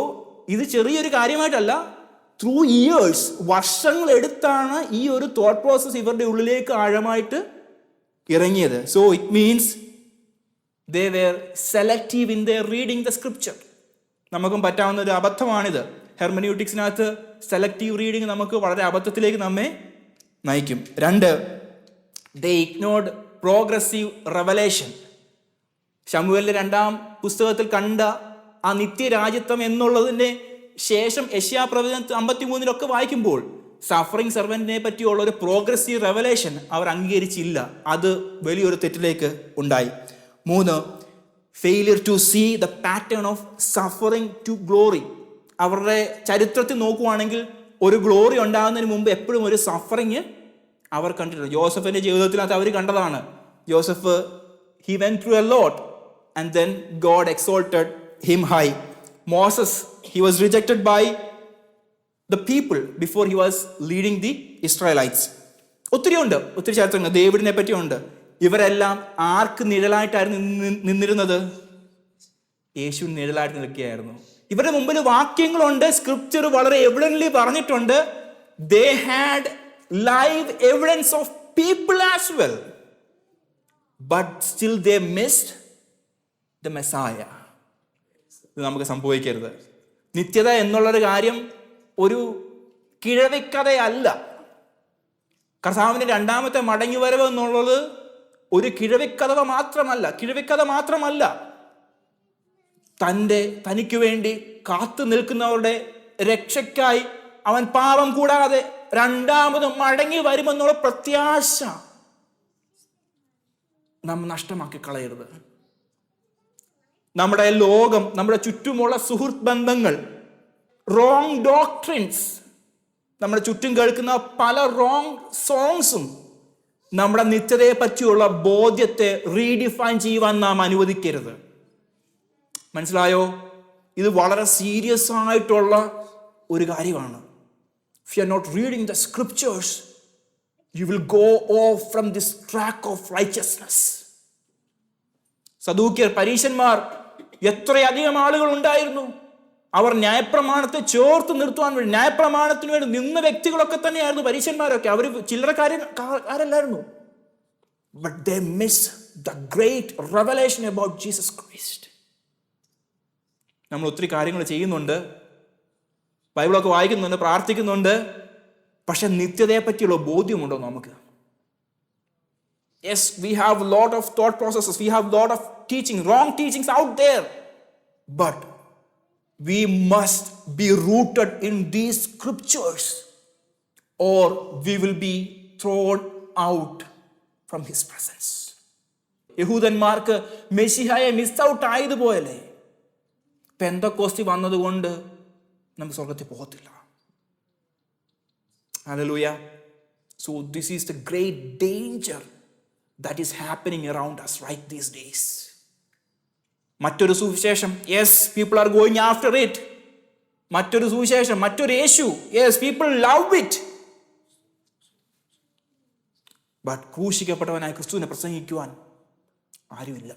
ഇത് ചെറിയൊരു കാര്യമായിട്ടല്ല, ത്രൂ ഇയേഴ്സ്, വർഷങ്ങൾ എടുത്താണ് ഈ ഒരു തോട്ട് പ്രോസസ് ഇവരുടെ ഉള്ളിലേക്ക് ആഴമായിട്ട് ഇറങ്ങിയത്. So it means they were selective in their reading the scripture. നമുക്കും പറ്റാവുന്ന ഒരു അബദ്ധമാണിത്. ഹെർമന്യൂട്ടിക്സിനകത്ത് സെലക്റ്റീവ് റീഡിങ് നമുക്ക് വളരെ അബദ്ധത്തിലേക്ക് നമ്മെ നയിക്കും. 2, they ignored progressive revelation. ശമൂവേലിന്റെ 2-ാം പുസ്തകത്തിൽ കണ്ട ആ നിത്യരാജ്യത്വം എന്നുള്ളതിൻ്റെ ശേഷം യെശയ്യാ പ്രവചനം 53 വായിക്കുമ്പോൾ സഫറിങ് സെർവൻറ്റിനെ പറ്റിയുള്ള ഒരു പ്രോഗ്രസീവ് റെവലേഷൻ അവർ അംഗീകരിച്ചില്ല. അത് വലിയൊരു തെറ്റിലേക്ക് ഉണ്ടായി. 3, failure to see the pattern of suffering to glory. അവരുടെ ചരിത്രത്തിൽ നോക്കുവാണെങ്കിൽ ഒരു ഗ്ലോറി ഉണ്ടാകുന്നതിന് മുമ്പ് എപ്പോഴും ഒരു സഫറിങ് അവർ കണ്ടിട്ടുണ്ട്. ജോസഫിൻ്റെ ജീവിതത്തിനകത്ത് അവർ കണ്ടതാണ്. Joseph, he went through a lot and then God exalted him high. Moses, he was rejected by the people before he was leading the Israelites. ഒത്തിരി ചരിത്രങ്ങൾ ഡേവിഡിനെ പറ്റിയുണ്ട്. ഇവരെല്ലാം ആർക്ക് നിഴലായിട്ടായിരുന്നു നിന്നിരുന്നത്? യേശു നിഴലായിട്ട് നിൽക്കുകയായിരുന്നു. ഇവരുടെ മുമ്പിൽ വാക്യങ്ങളുണ്ട്, സ്ക്രിപ്ചർ വളരെ എവിഡൻലി പറഞ്ഞിട്ടുണ്ട്. They had live evidence of people as well, but still they missed the Messiah. ഇത് നമുക്ക് സംഭവിക്കരുത്. നിത്യത എന്നുള്ളൊരു കാര്യം ഒരു കിഴവിക്കഥയല്ല. കർത്താവിൻ്റെ 2-ാമത്തെ മടങ്ങിവരവ് എന്നുള്ളത് ഒരു കിഴവിക്കഥ മാത്രമല്ല. തനിക്ക് വേണ്ടി കാത്തു നിൽക്കുന്നവരുടെ രക്ഷയ്ക്കായി അവൻ പാപം കൂടാതെ 2ാമത് മടങ്ങി വരുമെന്നുള്ള പ്രത്യാശ നാം നഷ്ടമാക്കി കളയരുത്. നമ്മുടെ ലോകം, നമ്മുടെ ചുറ്റുമുള്ള സുഹൃത്ത് ബന്ധങ്ങൾ, റോങ് ഡോക്ട്രിൻസ്, നമ്മുടെ ചുറ്റും കേൾക്കുന്ന പല റോങ് സോങ്സും നമ്മുടെ നിത്യതയെ പറ്റിയുള്ള ബോധ്യത്തെ റീഡിഫൈൻ ചെയ്യുവാൻ നാം അനുവദിക്കരുത്. മനസ്സിലായോ? ഇത് വളരെ സീരിയസ് ആയിട്ടുള്ള ഒരു കാര്യമാണ്. If you are not reading the scriptures, you will go off from this track of righteousness. സദൂക്യർ, പരീശന്മാർ, എത്രയധികം ആളുകൾ ഉണ്ടായിരുന്നു. അവർ ന്യായപ്രമാണത്തെ ചേർത്ത് നിർത്തുവാൻ വേണ്ടി, ന്യായപ്രമാണത്തിന് വേണ്ടി നിന്ന വ്യക്തികളൊക്കെ തന്നെയായിരുന്നു പരീശന്മാരൊക്കെ. അവർ ചില്ലറക്കാരല്ലായിരുന്നു. But they missed the great revelation about Jesus Christ. നമ്മൾ ഒത്തിരി കാര്യങ്ങൾ ചെയ്യുന്നുണ്ട്, ബൈബിളൊക്കെ വായിക്കുന്നുണ്ട്, പ്രാർത്ഥിക്കുന്നുണ്ട്, പക്ഷെ നിത്യതയെ പറ്റിയുള്ള ബോധ്യമുണ്ടോ നമുക്ക്? Yes, we have a lot of thought processes, we have a lot of teaching, wrong teachings out there, but we must be rooted in these scriptures or we will be thrown out from his presence. യഹൂദന്മാർക്ക് മെശിഹായെ miss out ആയതുപോലെ പെന്തക്കോസ്തി വന്നതുകൊണ്ട് നമുക്ക് സ്വർഗത്തിൽ പോകത്തില്ല. Hallelujah. So this is the great danger that is happening around us right these days. മറ്റൊരു സുവിശേഷം, yes, people are going after it. മറ്റൊരു സുവിശേഷം, മറ്റൊരു യേശു, yes, people love it. But ക്രൂശിക്കപ്പെട്ടവനായ ക്രിസ്തുവിനെ പ്രസംഗിക്കുവാൻ ആരുമില്ല.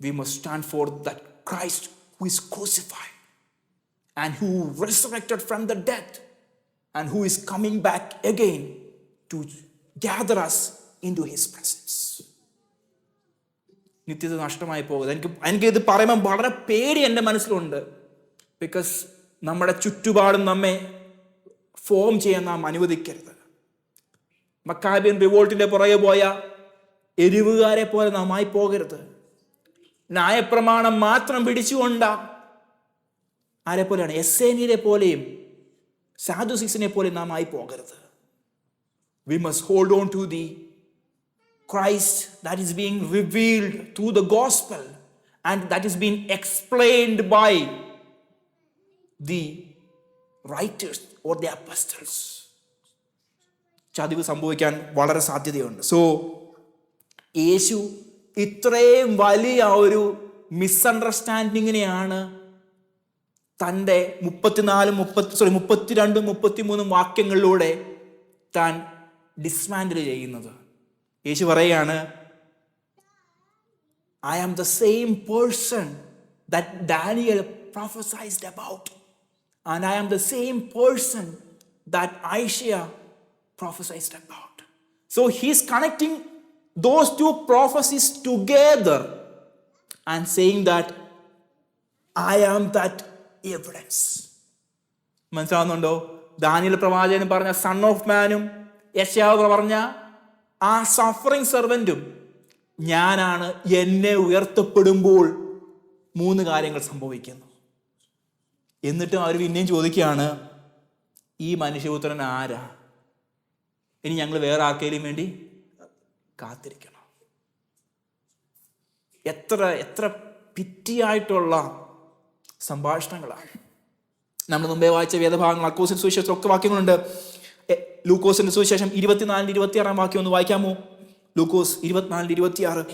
We must stand for that Christ who is crucified and who resurrected from the dead and who is coming back again to gather us into his presence. നിത്യത നഷ്ടമായി പോകരുത്. എനിക്കിത് പറയുമ്പോൾ വളരെ പേടി എൻ്റെ മനസ്സിലുണ്ട്. ബിക്കോസ് നമ്മുടെ ചുറ്റുപാടും നമ്മെ ഫോം ചെയ്യാൻ നാം അനുവദിക്കരുത്. മക്കാബിയൻ റിവോൾട്ടിൻ്റെ പുറകെ പോയ എരിവുകാരെ പോലെ നാം ആയി പോകരുത്. ന്യായപ്രമാണം മാത്രം പിടിച്ചുകൊണ്ട ആരെ പോലെയാണ്? എസ്സേനിയെ പോലെയും സാദുസിസിനെ പോലെയും നാം ആയി പോകരുത്. We must hold on to the Christ that is being revealed through the gospel and that is being explained by the writers or the apostles. ചതിവ് സംഭവിക്കാൻ വളരെ സാധ്യതയുണ്ട്. സോ യേശു ഇത്രയും വലിയ ഒരു മിസ്അണ്ടർസ്റ്റാൻഡിങ്ങിനെയാണ് തൻ്റെ 32, 33 വാക്യങ്ങളിലൂടെ താൻ ഡിസ്മാൻഡിൽ ചെയ്യുന്നത്. യേശു പറയുകയാണ്, I am the same person that Daniel prophesied about. And I am the same person that Isaiah prophesied about. So he's connecting those two prophecies together and saying that I am that evidence. മനസ്സിലാവുന്നുണ്ടോ? Daniel പ്രവാചകൻ പറഞ്ഞ son of മാനും യെശയ്യാവ് പറഞ്ഞ ആ suffering സെർവൻറ്റും ഞാനാണ്. എന്നെ ഉയർത്തപ്പെടുമ്പോൾ 3 കാര്യങ്ങൾ സംഭവിക്കുന്നു. എന്നിട്ടും അവർ പിന്നെയും ചോദിക്കുകയാണ്, ഈ മനുഷ്യപുത്രൻ ആരാ? ഇനി ഞങ്ങൾ വേറെ ആർക്കെങ്കിലും വേണ്ടി കാത്തിരിക്കണം. എത്ര പിറ്റിയായിട്ടുള്ള സംഭാഷണങ്ങളാണ്. നമ്മൾ മുമ്പേ വായിച്ച വേദഭാഗങ്ങൾ, ലൂക്കോസിന്റെ സുവിശേഷം ഒക്കെ വാക്യങ്ങളുണ്ട്. ലൂക്കോസിന്റെ സുവിശേഷം 24-26 വാക്യം ഒന്ന് വായിക്കാമോ? ലൂക്കോസ് 24-26,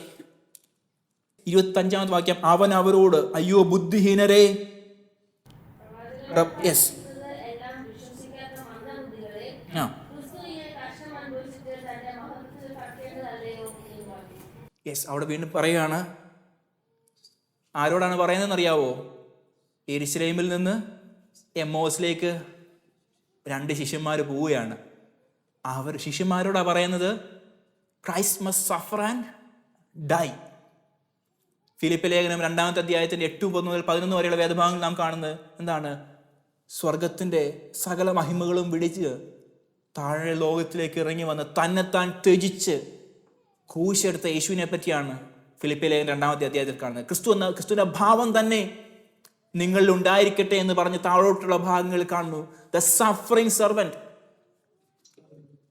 25 വാക്യം. അവൻ അവരോട്, അയ്യോ ബുദ്ധിഹീനരെ. യെസ്, അവിടെ വീണ്ടും പറയുകയാണ്. ആരോടാണ് പറയുന്നതെന്ന് അറിയാവോ? യെരുശലേമിൽ നിന്ന് എമ്മോസിലേക്ക് 2 ശിഷ്യന്മാർ പോവുകയാണ്. അവർ ശിഷ്യന്മാരോടാണ് പറയുന്നത്, Christ must suffer and die. Philip ലേഖനം 2-ാമത്തെ അധ്യായത്തിൻ്റെ 8 മുതൽ 11 വരെയുള്ള വേദഭാഗങ്ങൾ നാം കാണുന്നത് എന്താണ്? സ്വർഗത്തിൻ്റെ സകല മഹിമകളും വിടിച്ച് താഴെ ലോകത്തിലേക്ക് ഇറങ്ങി വന്ന് തന്നെത്താൻ ത്യജിച്ച് ക്രൂശെടുത്ത യേശുവിനെ പറ്റിയാണ് ഫിലിപ്പ് ലേഖനം 2-ാമത്തെ അധ്യായത്തിൽ കാണുന്നത്. ക്രിസ്തുവിൻ്റെ ഭാവം തന്നെ നിങ്ങളിൽ ഉണ്ടായിരിക്കട്ടെ എന്ന് പറഞ്ഞ് താഴോട്ടുള്ള ഭാഗങ്ങളിൽ കാണുന്നു. The suffering servant.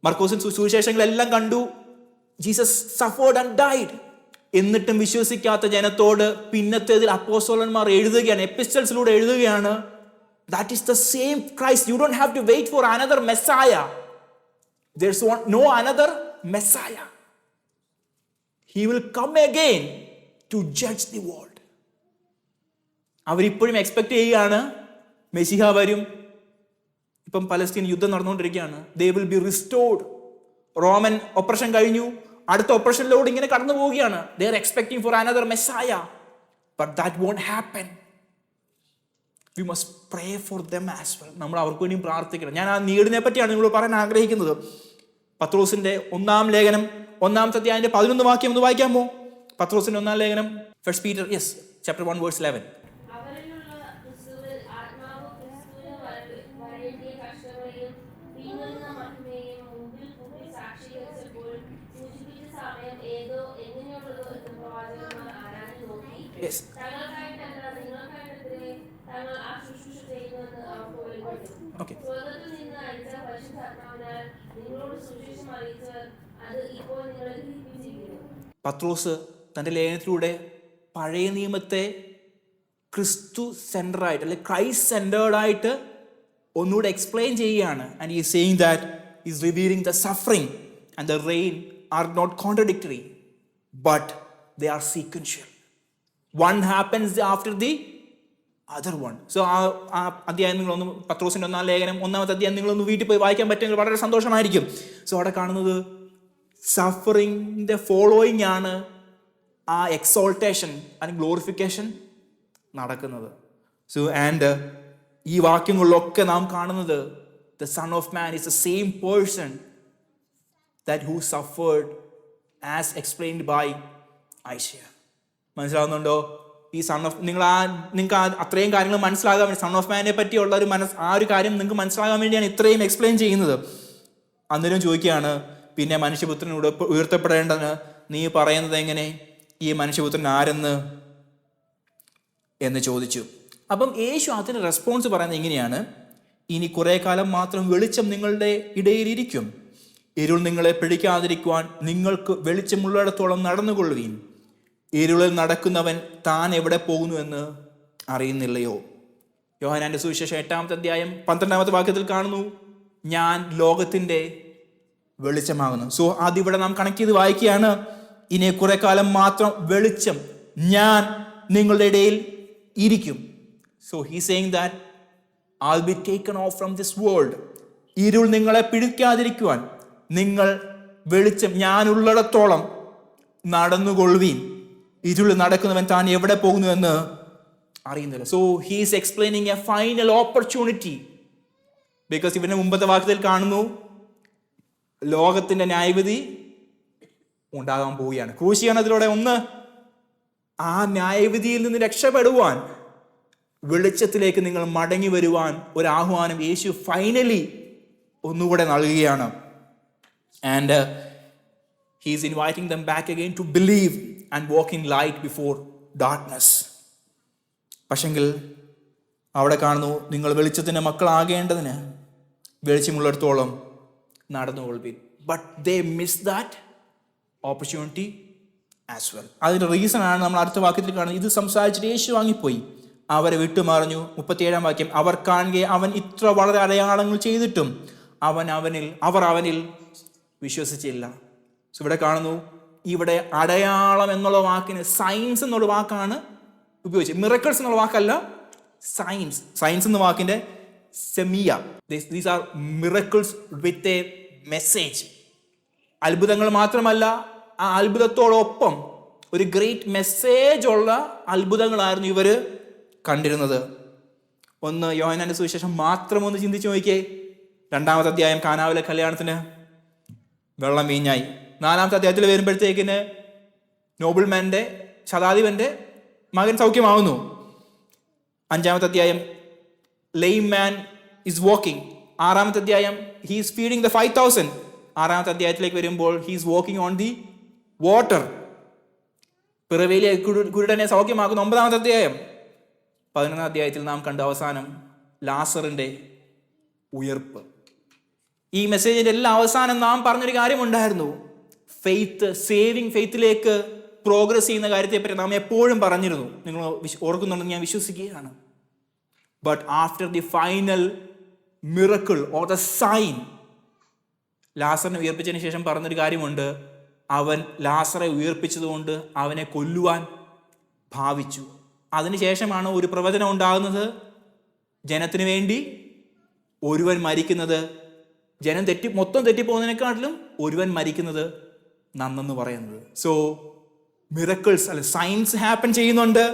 മർക്കോസിൻ സുവിശേഷങ്ങളെല്ലാം കണ്ടു, ജീസസ് സഫേർഡ് ആൻഡ് ഡൈഡ്. എന്നിട്ടും വിശ്വസിക്കാത്ത ജനത്തോട് പിന്നത്തേതിൽ അപ്പോസ്തലന്മാർ എഴുതുകയാണ്, എപ്പിസ്റ്റൽസിലൂടെ എഴുതുകയാണ്, that is the same Christ. You don't have to wait for another Messiah. There's no another Messiah. He will come again to judge the world. അവരിപ്പോഴും എക്സ്പെക്ട് ചെയ്യുകയാണ് മെസ്സിഹ വരും. ഇപ്പം പലസ്തീൻ യുദ്ധം നടന്നുകൊണ്ടിരിക്കുകയാണ്. They will be restored. Roman operation കഴിഞ്ഞു, അടുത്ത ഓപ്പറേഷനിലൂടെ ഇങ്ങനെ കടന്നു പോവുകയാണ്. They are expecting for another Messiah, but that won't happen. We must pray for them as well. നമ്മൾ അവർക്ക് വേണ്ടിയും പ്രാർത്ഥിക്കണം. ഞാൻ ആ നീടിനെ പറ്റിയാണ് നിങ്ങൾ പറയാൻ ആഗ്രഹിക്കുന്നത്. പത്രോസിന്റെ 1-ാം ലേഖനം 1-ാമത്തെ അധ്യായത്തിന്റെ 11 വാക്യം ഒന്ന് വായിക്കാമോ? പത്രോസിന്റെ 1-ാം ലേഖനം, 1 Peter, yes, chapter 1 verse 11. Yes. Okay. പത്രോസ് തൻ്റെ ലേഖനത്തിലൂടെ പഴയ നിയമത്തെ ക്രിസ്തു സെൻറ്ററായിട്ട് അല്ലെങ്കിൽ ക്രൈസ്റ്റ് സെൻറ്റേർഡായിട്ട് ഒന്നുകൂടെ എക്സ്പ്ലെയിൻ ചെയ്യുകയാണ്. ആൻഡ് ഈ saying that is revealing the suffering and the reign are not contradictory but they are sequential. One happens after the other one. So ആ അധ്യായം നിങ്ങളൊന്ന്, പത്രോസിൻ്റെ 1-ാം ലേഖനം 1-ാമത്തെ അധ്യായം നിങ്ങളൊന്ന് വീട്ടിൽ പോയി വായിക്കാൻ പറ്റുമെങ്കിൽ വളരെ സന്തോഷമായിരിക്കും. സോ അവിടെ കാണുന്നത് സഫറിങ്ങിൻ്റെ ഫോളോയിങ് ആണ് ആ എക്സോൾട്ടേഷൻ ആൻഡ് ഗ്ലോറിഫിക്കേഷൻ നടക്കുന്നത്. സോ ആൻഡ് ഈ വാക്യങ്ങളിലൊക്കെ നാം കാണുന്നത് the son of man is the same person that who suffered as explained by Isaiah. മനസ്സിലാവുന്നുണ്ടോ? ഈ സൺ ഓഫ് നിങ്ങൾക്ക് അത്രയും കാര്യങ്ങൾ മനസ്സിലാകാൻ വേണ്ടി, സൺ ഓഫ് മാനെ പറ്റിയുള്ള ഒരു ആ ഒരു കാര്യം നിങ്ങൾക്ക് മനസ്സിലാകാൻ വേണ്ടിയാണ് ഇത്രയും എക്സ്പ്ലെയിൻ ചെയ്യുന്നത്. അന്നേരം ചോദിക്കുകയാണ്, പിന്നെ മനുഷ്യപുത്രൻ ഉയർത്തപ്പെടേണ്ടത് നീ പറയുന്നത് എങ്ങനെ? ഈ മനുഷ്യപുത്രൻ എന്ന് ചോദിച്ചു. അപ്പം യേശു അതിന് റെസ്പോൺസ് പറയുന്നത് ഇങ്ങനെയാണ്, ഇനി കുറേ കാലം മാത്രം വെളിച്ചം നിങ്ങളുടെ ഇടയിലിരിക്കും. ഇരുൾ നിങ്ങളെ പിടിക്കാതിരിക്കുവാൻ നിങ്ങൾക്ക് വെളിച്ചമുള്ളിടത്തോളം നടന്നുകൊള്ളുവീൻ. ഇരുളിൽ നടക്കുന്നവൻ താൻ എവിടെ പോകുന്നു എന്ന് അറിയുന്നില്ലയോ. യോഹന്നാന്റെ സുവിശേഷം 8-ാമത്തെ അധ്യായം 12-ാമത്തെ വാക്യത്തിൽ കാണുന്നു, ഞാൻ ലോകത്തിൻ്റെ വെളിച്ചമാകുന്നു. സോ അതിവിടെ നാം കണക്ട് ചെയ്ത് വായിക്കുകയാണ്, ഇനി കുറെ കാലം മാത്രം വെളിച്ചം ഞാൻ നിങ്ങളുടെ ഇടയിൽ ഇരിക്കും. So he saying that I'll be taken off from this world. ഇരുൾ നിങ്ങളെ പിടിക്കാതിരിക്കുവാൻ നിങ്ങൾ വെളിച്ചം ഞാനുള്ളിടത്തോളം നടന്നുകൊള്ളുവീൻ. ഇരുളിൽ നടക്കുന്നവൻ താൻ എവിടെ പോകുന്നു എന്ന് അറിയുന്നില്ല. So he is explaining A final opportunity. Because ഇവന്റെ മുമ്പത്തെ വാക്യത്തിൽ കാണുന്നു ലോകത്തിന്റെ ന്യായവിധി ഉണ്ടാകാൻ പോവുകയാണ്. ക്രൂശീകരണത്തിലൂടെ ഒന്ന് ആ ന്യായവിധിയിൽ നിന്ന് രക്ഷപ്പെടുവാൻ, വെളിച്ചത്തിലേക്ക് നിങ്ങൾ മടങ്ങി വരുവാൻ ഒരു ആഹ്വാനം യേശു ഫൈനലി ഒന്നുകൂടെ നൽകുകയാണ്. And he is inviting them back again to believe and walk in light before darkness. പക്ഷെങ്കിൽ അവിടെ കാണുന്നു, നിങ്ങൾ വെളിച്ചത്തിൻ്റെ മക്കളാകേണ്ടതിന് വെളിച്ചമുള്ളിടത്തോളം നടന്നുകൊള്ളുവിൻ. But they miss that opportunity as well. അതിൻ്റെ റീസണാണ് നമ്മൾ അടുത്ത വാക്യത്തിൽ കാണുന്നത്. ഇത് സംസാരിച്ചിട്ട് യേശു വാങ്ങിപ്പോയി, അവരെ വിട്ടുമറിഞ്ഞു. 37-ാം വാക്യം, അവർ കാണുകെ അവൻ ഇത്ര വളരെ അടയാളങ്ങൾ ചെയ്തിട്ടും അവർ അവനിൽ വിശ്വസിച്ചില്ല. സോ ഇവിടെ കാണുന്നു, ഇവിടെ അടയാളം എന്നുള്ള വാക്കിന് സയൻസ് എന്നുള്ള വാക്കാണ് ഉപയോഗിച്ചത്. മിറക്കിൾസ് എന്നുള്ള വാക്കല്ല, സയൻസ്. സയൻസ് എന്ന വാക്കിന്റെ Semiya. These are miracles with a message. അത്ഭുതങ്ങൾ മാത്രമല്ല, ആ അത്ഭുതത്തോടൊപ്പം ഒരു ഗ്രേറ്റ് മെസ്സേജ് ഉള്ള അത്ഭുതങ്ങളായിരുന്നു ഇവര് കണ്ടിരുന്നത്. ഒന്ന് യോഹന്നാന്റെ സുവിശേഷം മാത്രം ഒന്ന് ചിന്തിച്ചു നോക്കിയേ. 2-ാമത്തെ അധ്യായം കാനാവിലെ കല്യാണത്തിന് വെള്ളം വീഞ്ഞായി. 4-ാമത്തെ അധ്യായത്തിൽ വരുമ്പോഴത്തേക്കിന് നോബിൾമാൻ്റെ ശതാധിപന്റെ മകൻ സൗഖ്യമാവുന്നു. 5-ാമത്തെ അധ്യായം ലെയിം മാൻ ഈസ് വാക്കിംഗ്. 6-ാമത്തെ അധ്യായം ഹി ഈസ് ഫീഡിങ് ദ 5,000. 6-ാമത്തെ അധ്യായത്തിലേക്ക് വരുമ്പോൾ he is walking on the water. പിറവിയിലെ കുരുടനെ സൗഖ്യമാക്കുന്നു. 9-ാമത്തെ അധ്യായം. 11-ാം അധ്യായത്തിൽ നാം കണ്ട അവസാനം ലാസറിന്റെ ഉയർപ്പ്. ഈ മെസ്സേജിന്റെ എല്ലാ അവസാനം നാം പറഞ്ഞൊരു കാര്യമുണ്ടായിരുന്നു, ഫെയ്ത്ത്, സേവിങ് ഫെയ്ത്തിലേക്ക് പ്രോഗ്രസ് ചെയ്യുന്ന കാര്യത്തെപ്പറ്റി നാം എപ്പോഴും പറഞ്ഞിരുന്നു. നിങ്ങൾ ഓർക്കുന്നുണ്ടെന്ന് ഞാൻ വിശ്വസിക്കുകയാണ്. But after the final miracle or the sign, ലാസറിനെ ഉയർപ്പിച്ചതിന് ശേഷം പറഞ്ഞൊരു കാര്യമുണ്ട്, അവൻ ലാസറെ ഉയർപ്പിച്ചതുകൊണ്ട് അവനെ കൊല്ലുവാൻ ഭാവിച്ചു. അതിനുശേഷമാണ് ഒരു പ്രവചനം ഉണ്ടാകുന്നത്, ജനത്തിന് വേണ്ടി ഒരുവൻ മരിക്കുന്നത്, ജനം മൊത്തം തെറ്റിപ്പോകുന്നതിനെക്കാട്ടിലും ഒരുവൻ മരിക്കുന്നത് നന്നെന്ന് പറയുന്നത്. സോ മിറക്കിൾസ് അല്ല സയൻസ് ഹാപ്പൻ ചെയ്യുന്നുണ്ട്,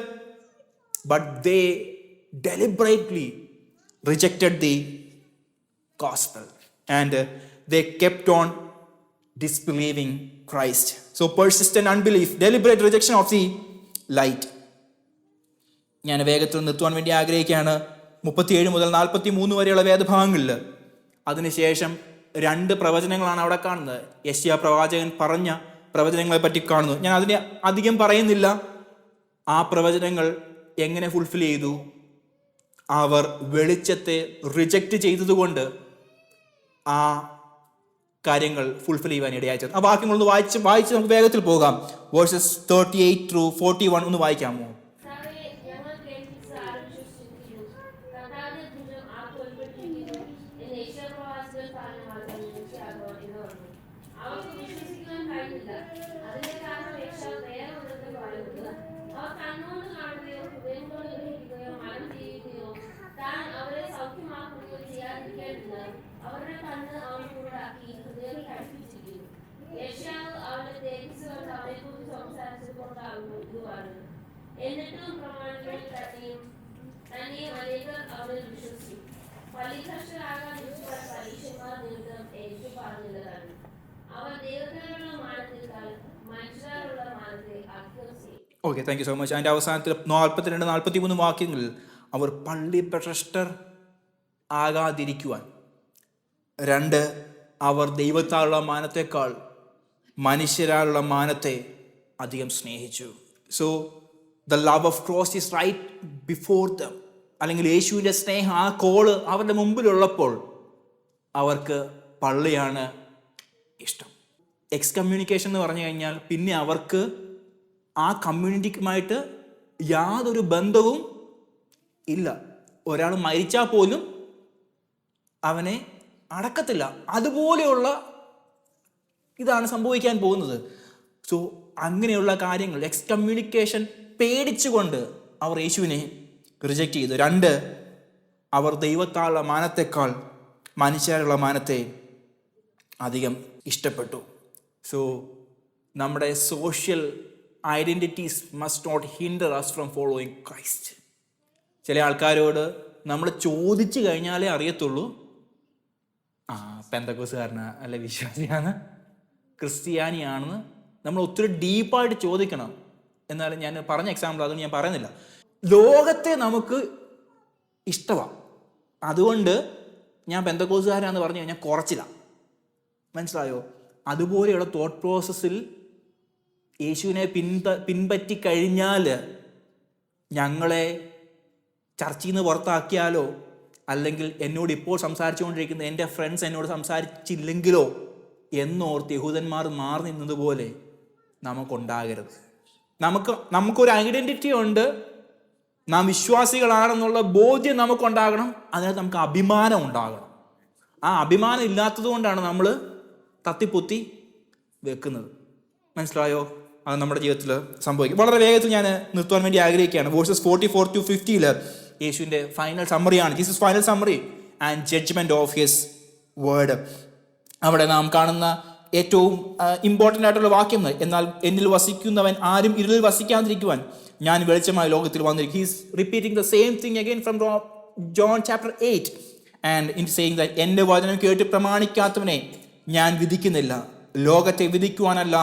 but they deliberately rejected the gospel and they kept on disbelieving Christ. So persistent unbelief, deliberate rejection of the light. ഞാൻ വേഗത്തിൽ നിർത്തുവാൻ വേണ്ടി ആഗ്രഹിക്കുകയാണ്. 37 മുതൽ 43 വരെയുള്ള വേദഭാഗങ്ങളിൽ അതിനുശേഷം 2 പ്രവചനങ്ങളാണ് അവിടെ കാണുന്നത്. യെശയ്യാ പ്രവാചകൻ പറഞ്ഞ പ്രവചനങ്ങളെ പറ്റി കാണുന്നു. ഞാൻ അതിനെ അധികം പറയുന്നില്ല. ആ പ്രവചനങ്ങൾ എങ്ങനെ ഫുൾഫിൽ ചെയ്തു? അവർ വെളിച്ചത്തെ റിജക്റ്റ് ചെയ്തതുകൊണ്ട് ആ കാര്യങ്ങൾ ഫുൾഫിൽ ചെയ്യാൻ ഇടയായിത്തീർന്നു. ആ വാക്യങ്ങളൊന്ന് വായിച്ച് നമുക്ക് വേഗത്തിൽ പോകാം. വേഴ്സസ് 38 through 41 ഒന്ന് വായിക്കാമോ? അവരുടെ കണ്ണ് അവൻ കൂടാക്കി ഹൃദയം കഴിപ്പിച്ചിരിക്കുന്നു. യെശയ്യാവ് അവന്റെ തേജസ്സുകൊണ്ട് അവനെക്കുറിച്ച് സംസാരിച്ചതുകൊണ്ടാകുന്നു ഇത് പറഞ്ഞത്. എന്നിട്ടും പ്രമാണികളിൽ തന്നെയും അനേകർ അവനിൽ വിശ്വസിച്ചു. പള്ളിക്കർഷകരാകാൻ വിളിച്ചുള്ള പരീക്ഷന്മാർ നിമിത്തം ഏറ്റു പറഞ്ഞതാണ്, അവർ ദൈവത്തിനുള്ള മാനത്തേക്കാൾ മനുഷ്യരുള്ള മാനത്തെ അർത്ഥം ചെയ്യും. Okay, thank you so much. അതിൻ്റെ അവസാനത്തിൽ 42-43 വാക്യങ്ങളിൽ അവർ പള്ളി പ്രശസ്തർ ആകാതിരിക്കുവാൻ, 2 അവർ ദൈവത്താലുള്ള മാനത്തേക്കാൾ മനുഷ്യരാലുള്ള മാനത്തെ അധികം സ്നേഹിച്ചു. So the love of cross is right before them. അല്ലെങ്കിൽ യേശുവിൻ്റെ സ്നേഹം, ആ കോള് അവരുടെ മുമ്പിലുള്ളപ്പോൾ അവർക്ക് പള്ളിയാണ് ഇഷ്ടം. എക്സ്കമ്മ്യൂണിക്കേഷൻ എന്ന് പറഞ്ഞു കഴിഞ്ഞാൽ പിന്നെ അവർക്ക് ആ കമ്മ്യൂണിറ്റിക്കുമായിട്ട് യാതൊരു ബന്ധവും ഇല്ല. ഒരാൾ മരിച്ചാൽ പോലും അവനെ അടക്കത്തില്ല. അതുപോലെയുള്ള ഇതാണ് സംഭവിക്കാൻ പോകുന്നത്. സോ അങ്ങനെയുള്ള കാര്യങ്ങൾ, എക്സ്കമ്മ്യൂണിക്കേഷൻ പേടിച്ചുകൊണ്ട് അവർ യേശുവിനെ റിജക്റ്റ് ചെയ്തു. 2, അവർ ദൈവത്താലുള്ള മാനത്തെക്കാൾ മനുഷ്യരുള്ള മാനത്തെ അധികം ഇഷ്ടപ്പെട്ടു. സോ നമ്മുടെ social identities must not hinder us from following Christ. ചില ആൾക്കാരോട് നമ്മൾ ചോദിച്ചു കഴിഞ്ഞാലേ അറിയത്തുള്ളൂ പെന്തക്കോസുകാരനാ അല്ലെ വിശ്വാസിയാണ് ക്രിസ്ത്യാനിയാണെന്ന്. നമ്മൾ ഒത്തിരി ഡീപ്പായിട്ട് ചോദിക്കണം. എന്നാലും ഞാൻ പറഞ്ഞ എക്സാമ്പിൾ അതൊന്നും ഞാൻ പറയുന്നില്ല. ലോകത്തെ നമുക്ക് ഇഷ്ടമാണ്, അതുകൊണ്ട് ഞാൻ പെന്തക്കോസുകാരാന്ന് പറഞ്ഞു കഴിഞ്ഞാൽ കുറച്ചില്ല. മനസ്സിലായോ? അതുപോലെയുള്ള തോട്ട് പ്രോസസ്സിൽ യേശുവിനെ പിൻപറ്റി കഴിഞ്ഞാൽ ഞങ്ങളെ ചർച്ചയിൽ നിന്ന് പുറത്താക്കിയാലോ, അല്ലെങ്കിൽ എന്നോട് ഇപ്പോൾ സംസാരിച്ചുകൊണ്ടിരിക്കുന്ന എൻ്റെ ഫ്രണ്ട്സ് എന്നോട് സംസാരിച്ചില്ലെങ്കിലോ എന്നോർത്ത് യഹൂദന്മാർ മാറി നിന്നതുപോലെ നമുക്കുണ്ടാകരുത്. നമുക്കൊരു ഐഡൻറ്റിറ്റി ഉണ്ട്, നാം വിശ്വാസികളാണെന്നുള്ള ബോധ്യം നമുക്കുണ്ടാകണം. അതിനകത്ത് നമുക്ക് അഭിമാനം ഉണ്ടാകണം. ആ അഭിമാനം ഇല്ലാത്തത് കൊണ്ടാണ് നമ്മൾ തത്തിപ്പൊത്തി വെക്കുന്നത്. മനസ്സിലായോ? അത് നമ്മുടെ ജീവിതത്തിൽ സംഭവിക്കും. വളരെ വേഗത്തിൽ ഞാൻ നിർത്തുവാൻ വേണ്ടി ആഗ്രഹിക്കുകയാണ്. വേഴ്സസ് 44-50 യേശുവിൻ്റെ ഫൈനൽ സമ്മറിയാണ്. Jesus final summary and judgement of his word. അവിടെ നാം കാണുന്ന ഏറ്റവും ഇമ്പോർട്ടൻ്റ് ആയിട്ടുള്ള വാക്യം, എന്നാൽ എന്നിൽ വസിക്കുന്നവൻ ആരും ഇരുളിൽ വസിക്കാതിരിക്കുവാൻ ഞാൻ വെളിച്ചമായ ലോകത്തിൽ വന്നിരിക്കും. He's repeating the same thing again from John chapter 8 and in saying that എൻ്റെ വചനം കേട്ട് പ്രമാണിക്കാത്തവനെ ഞാൻ വിധിക്കുന്നില്ല, ലോകത്തെ വിധിക്കുവാനല്ല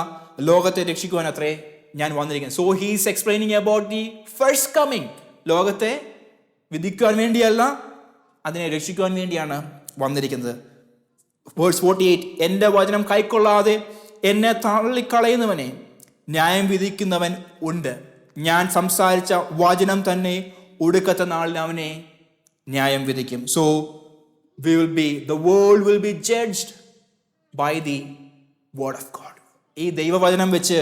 ലോകത്തെ രക്ഷിക്കുവാൻ അത്രേ ഞാൻ വന്നിരിക്കുന്നത്. So he's explaining about the first coming. ലോകത്തെ വിധിക്കുവാൻ വേണ്ടിയല്ല, അതിനെ രക്ഷിക്കുവാൻ വേണ്ടിയാണ് വന്നിരിക്കുന്നത്. വേഴ്സ് 48, എൻ്റെ വചനം കൈക്കൊള്ളാതെ എന്നെ തള്ളിക്കളയുന്നവനെ ന്യായം വിധിക്കുന്നവൻ ഉണ്ട്. ഞാൻ സംസാരിച്ച വചനം തന്നെ ഒടുക്കത്തെ നാളിൽ അവനെ ന്യായം വിധിക്കും. So the world will be judged by the word of God. ഈ ദൈവവചനം വെച്ച്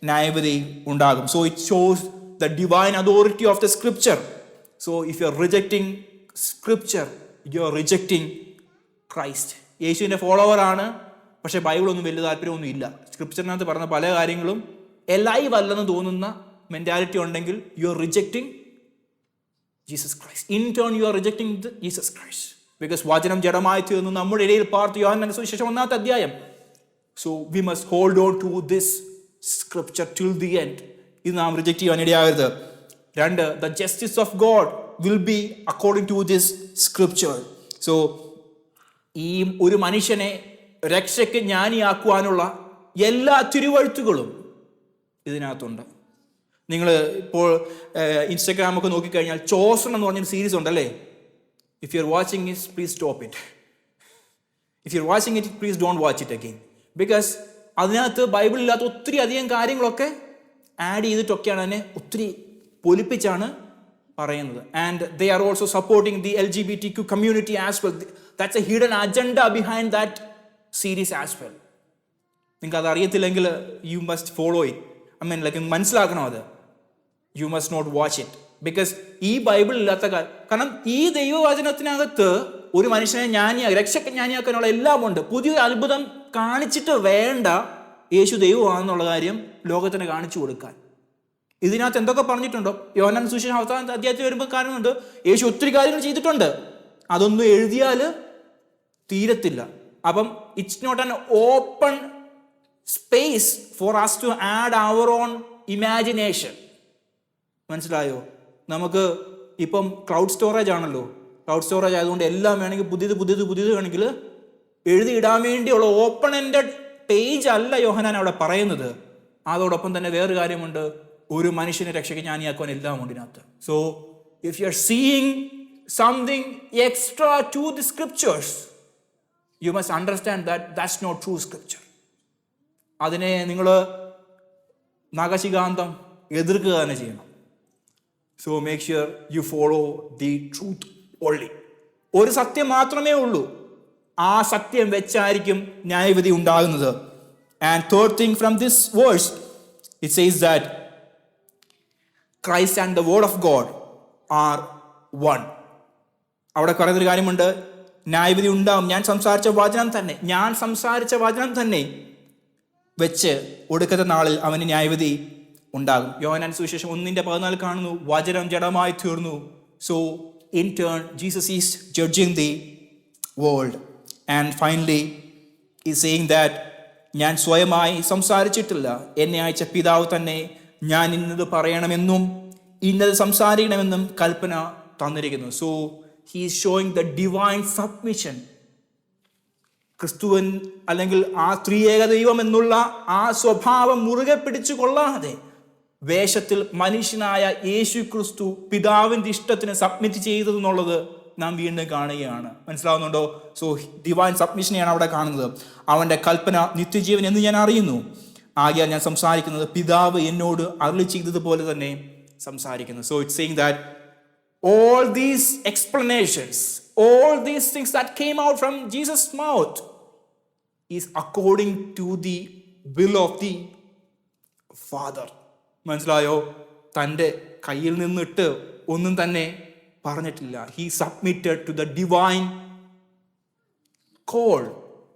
ന്യായവിധി ഉണ്ടാകും. So it shows the divine authority of the scripture. So if you are rejecting scripture, you are rejecting Christ. യേശുവിൻ്റെ ഫോളോവർ ആണ്, പക്ഷേ ബൈബിളൊന്നും വലിയ താല്പര്യമൊന്നും ഇല്ല. സ്ക്രിപ്ചറിനകത്ത് പറഞ്ഞ പല കാര്യങ്ങളും ലൈവ് അല്ലെന്ന് തോന്നുന്ന മെൻറ്റാലിറ്റി ഉണ്ടെങ്കിൽ you are rejecting Jesus Christ. In turn you are rejecting Jesus Christ. Because വചനം ജഡമായി തീർന്നു നമ്മുടെ ഇടയിൽ പാർത്തു. യോഹന്നാന്റെ സുവിശേഷം 1-ാമത്തെ അധ്യായം. So we must hold on to this scripture till the end. ഇത് നാം റിജക്റ്റ് ചെയ്യാൻ ഇടയാകരുത്. 2, the justice of God will be according to this scripture. So ഈ ഒരു മനുഷ്യനെ രക്ഷയ്ക്ക് ജ്ഞാനിയാക്കുവാനുള്ള എല്ലാ തിരുവഴുത്തുകളും ഇതിനകത്തുണ്ട്. നിങ്ങൾ ഇപ്പോൾ ഇൻസ്റ്റഗ്രാമൊക്കെ നോക്കിക്കഴിഞ്ഞാൽ ചോസൺ എന്ന് പറഞ്ഞൊരു സീരീസ് ഉണ്ടല്ലേ. If you are watching it please stop it. If you are watching it please don't watch it again. Because അതിനകത്ത് ബൈബിളില്ലാത്ത ഒത്തിരി അധികം കാര്യങ്ങളൊക്കെ ആഡ് ചെയ്തിട്ടൊക്കെയാണ് അതിനെ ഒത്തിരി പൊലിപ്പിച്ചാണ് പറയുന്നത്. And they are also supporting the LGBTQ community as well. That's a hidden agenda behind that series as well. നിങ്ങൾക്ക് അത് അറിയത്തില്ലെങ്കിൽ you must follow it. I mean like മനസ്സിലാക്കണം അത്. You must not watch it. Because ഈ Bible ഇല്ലാത്ത കാരണം ഈ ദൈവവചനത്തിനകത്ത് ഒരു മനുഷ്യനെ രക്ഷയ്ക്ക് ജ്ഞാനിയാക്കാനുള്ള എല്ലാം ഉണ്ട്. പുതിയൊരു അത്ഭുതം കാണിച്ചിട്ട് വേണ്ട യേശു ദൈവമാണെന്നുള്ള കാര്യം ലോകത്തിന് കാണിച്ചു കൊടുക്കാൻ. ഇതിനകത്ത് എന്തൊക്കെ പറഞ്ഞിട്ടുണ്ടോ? യോഹന്നാന്റെ സുവിശേഷം അവസാനത്തെ അധ്യായത്തിൽ വരുമ്പോൾ കാണുന്നുണ്ട് യേശു ഒത്തിരി കാര്യങ്ങൾ ചെയ്തിട്ടുണ്ട്. അതൊന്നും എഴുതിയാൽ തീരത്തില്ല. അപ്പം it's not an open space for us to add our own imagination. മനസ്സിലായോ? നമുക്ക് ഇപ്പം ക്ലൗഡ് സ്റ്റോറേജ് ആണല്ലോ. ക്ലൗഡ് സ്റ്റോറേജ് ആയതുകൊണ്ട് എല്ലാം വേണമെങ്കിൽ പുതിയത് വേണമെങ്കിൽ എഴുതിയിടാൻ വേണ്ടിയുള്ള ഓപ്പൺ എൻഡഡ് പേജ് അല്ല യോഹന്നാൻ അവിടെ പറയുന്നത്. അതോടൊപ്പം തന്നെ വേറൊരു കാര്യമുണ്ട്, ഒരു മനുഷ്യനെ രക്ഷയ്ക്ക് ജ്ഞാനിയാക്കുവാൻ എല്ലാം ഉണ്ട് ഇതിനകത്ത്. So if you are seeing something extra to the scriptures, you must understand that's not true scripture. അതിനെ നിങ്ങൾ നഖശികാന്തം എതിർക്കുക തന്നെ ചെയ്യണം. So make sure you follow the truth only. ഒരു സത്യം മാത്രമേ ഉള്ളൂ, ആ സത്യം വെച്ചായിരിക്കും ന്യായവിധി ഉണ്ടാകുന്നത്. And third thing from this verse it says that Christ and the word of God are one. അവിടെ പറയുന്നൊരു കാര്യമുണ്ട്, ന്യായവിധി ഉണ്ടാകും. ഞാൻ സംസാരിച്ച വചനം തന്നെ വെച്ച് ഒടുക്കത്തെ നാളിൽ അവന് ന്യായവിധി ഉണ്ടാകും. യോഹന്നാൻ സുവിശേഷം 1:14 കാണുന്നു, വചനം ജഡമായി തീർന്നു. So in turn Jesus is judging the world. And finally ഈ സെയിങ് ദാറ്റ് ഞാൻ സ്വയമായി സംസാരിച്ചിട്ടില്ല, എന്നെ അയച്ച പിതാവ് തന്നെ ഞാൻ ഇന്നത് പറയണമെന്നും ഇന്നത് സംസാരിക്കണമെന്നും കൽപ്പന തന്നിരിക്കുന്നു. So he is showing the divine submission. ക്രിസ്തുവൻ അല്ലെങ്കിൽ ആ ത്രിയേക ദൈവം എന്നുള്ള ആ സ്വഭാവം മുറുകെ പിടിച്ചു കൊള്ളാതെ വേഷത്തിൽ മനുഷ്യനായ യേശു ക്രിസ്തു പിതാവിൻ്റെ ഇഷ്ടത്തിന് സബ്മിറ്റ് ചെയ്തതെന്നുള്ളത് നാം വീണ്ടും കാണുകയാണ്. മനസ്സിലാവുന്നുണ്ടോ? സോ ഡിവൈൻ സബ്മിഷനെയാണ് അവിടെ കാണുന്നത്. അവൻ്റെ കൽപ്പന നിത്യജീവൻ എന്ന് ഞാൻ അറിയുന്നു, ആകയാൽ ഞാൻ സംസാരിക്കുന്നത് പിതാവ് എന്നോട് അരുളി ചെയ്തതുപോലെ തന്നെ സംസാരിക്കുന്നു. So it's saying that all these explanations, all these things that came out from Jesus' mouth is according to the will of the Father. മനസ്സിലായോ? തൻ്റെ കയ്യിൽ നിന്നിട്ട് ഒന്നും തന്നെ പറഞ്ഞിട്ടില്ല. He submitted to the divine call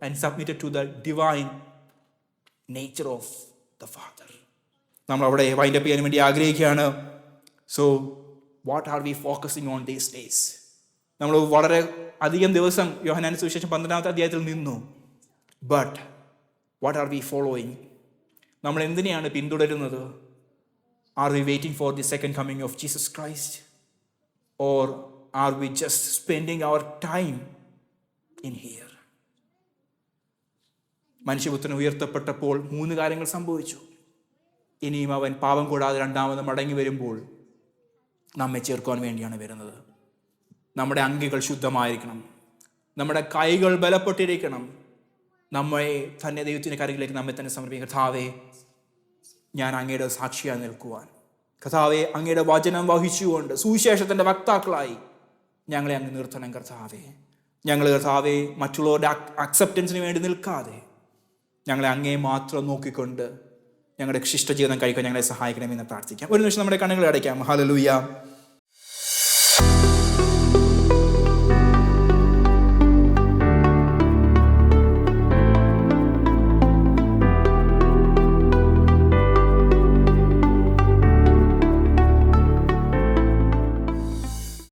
and submitted to the divine nature of the Father. നമ്മൾ അവിടെ wind up ചെയ്യാൻ വേണ്ടി ആഗ്രഹിക്കുകയാണ്. So what are we focusing on these days? നമ്മൾ വളരെ അധികം ദിവസം യോഹന്നാൻ സുവിശേഷം 12-ാമത്തെ അധ്യായത്തിൽ നിന്നു. But what are we following? നമ്മൾ എന്തിനെയാണ് പിന്തുടരുന്നത്? Are we waiting for the second coming of Jesus Christ, or are we just spending our time in here? മനുഷ്യപുത്രൻ ഉയർത്തപ്പെട്ടപ്പോൾ 3 കാര്യങ്ങൾ സംഭവിച്ചു. ഇനിയും അവൻ പാപം കൂടാതെ രണ്ടാമത് മടങ്ങി വരുമ്പോൾ നമ്മെ ചേർക്കുവാൻ വേണ്ടിയാണ് വരുന്നത്. നമ്മുടെ അങ്കികൾ ശുദ്ധമായിരിക്കണം, നമ്മുടെ കൈകൾ ബലപ്പെട്ടിരിക്കണം, നമ്മെ തന്നെ ദൈവത്തിൻ്റെ കരങ്ങളിലേക്ക് നമ്മെ തന്നെ സമർപ്പിക്കും. കർത്താവേ, ഞാൻ അങ്ങയുടെ സാക്ഷിയായി നിൽക്കുവാൻ, കർത്താവേ, അങ്ങയുടെ വചനം വഹിച്ചുകൊണ്ട് സുവിശേഷത്തിൻ്റെ വക്താക്കളായി ഞങ്ങളെ അങ്ങ് നിർത്തണം. കർത്താവേ, ഞങ്ങൾ കർത്താവേ മറ്റുള്ളവരുടെ അക്സെപ്റ്റൻസിന് വേണ്ടി നിൽക്കാതെ ഞങ്ങളെ അങ്ങേ മാത്രം നോക്കിക്കൊണ്ട് ഞങ്ങളുടെ ശിഷ്ടജീവിതം കഴിക്കാൻ ഞങ്ങളെ സഹായിക്കണമെന്ന് പ്രാർത്ഥിക്കാം. ഒരു നിമിഷം നമ്മുടെ കണ്ണുകൾ അടയ്ക്കാം. ഹല്ലേലൂയ.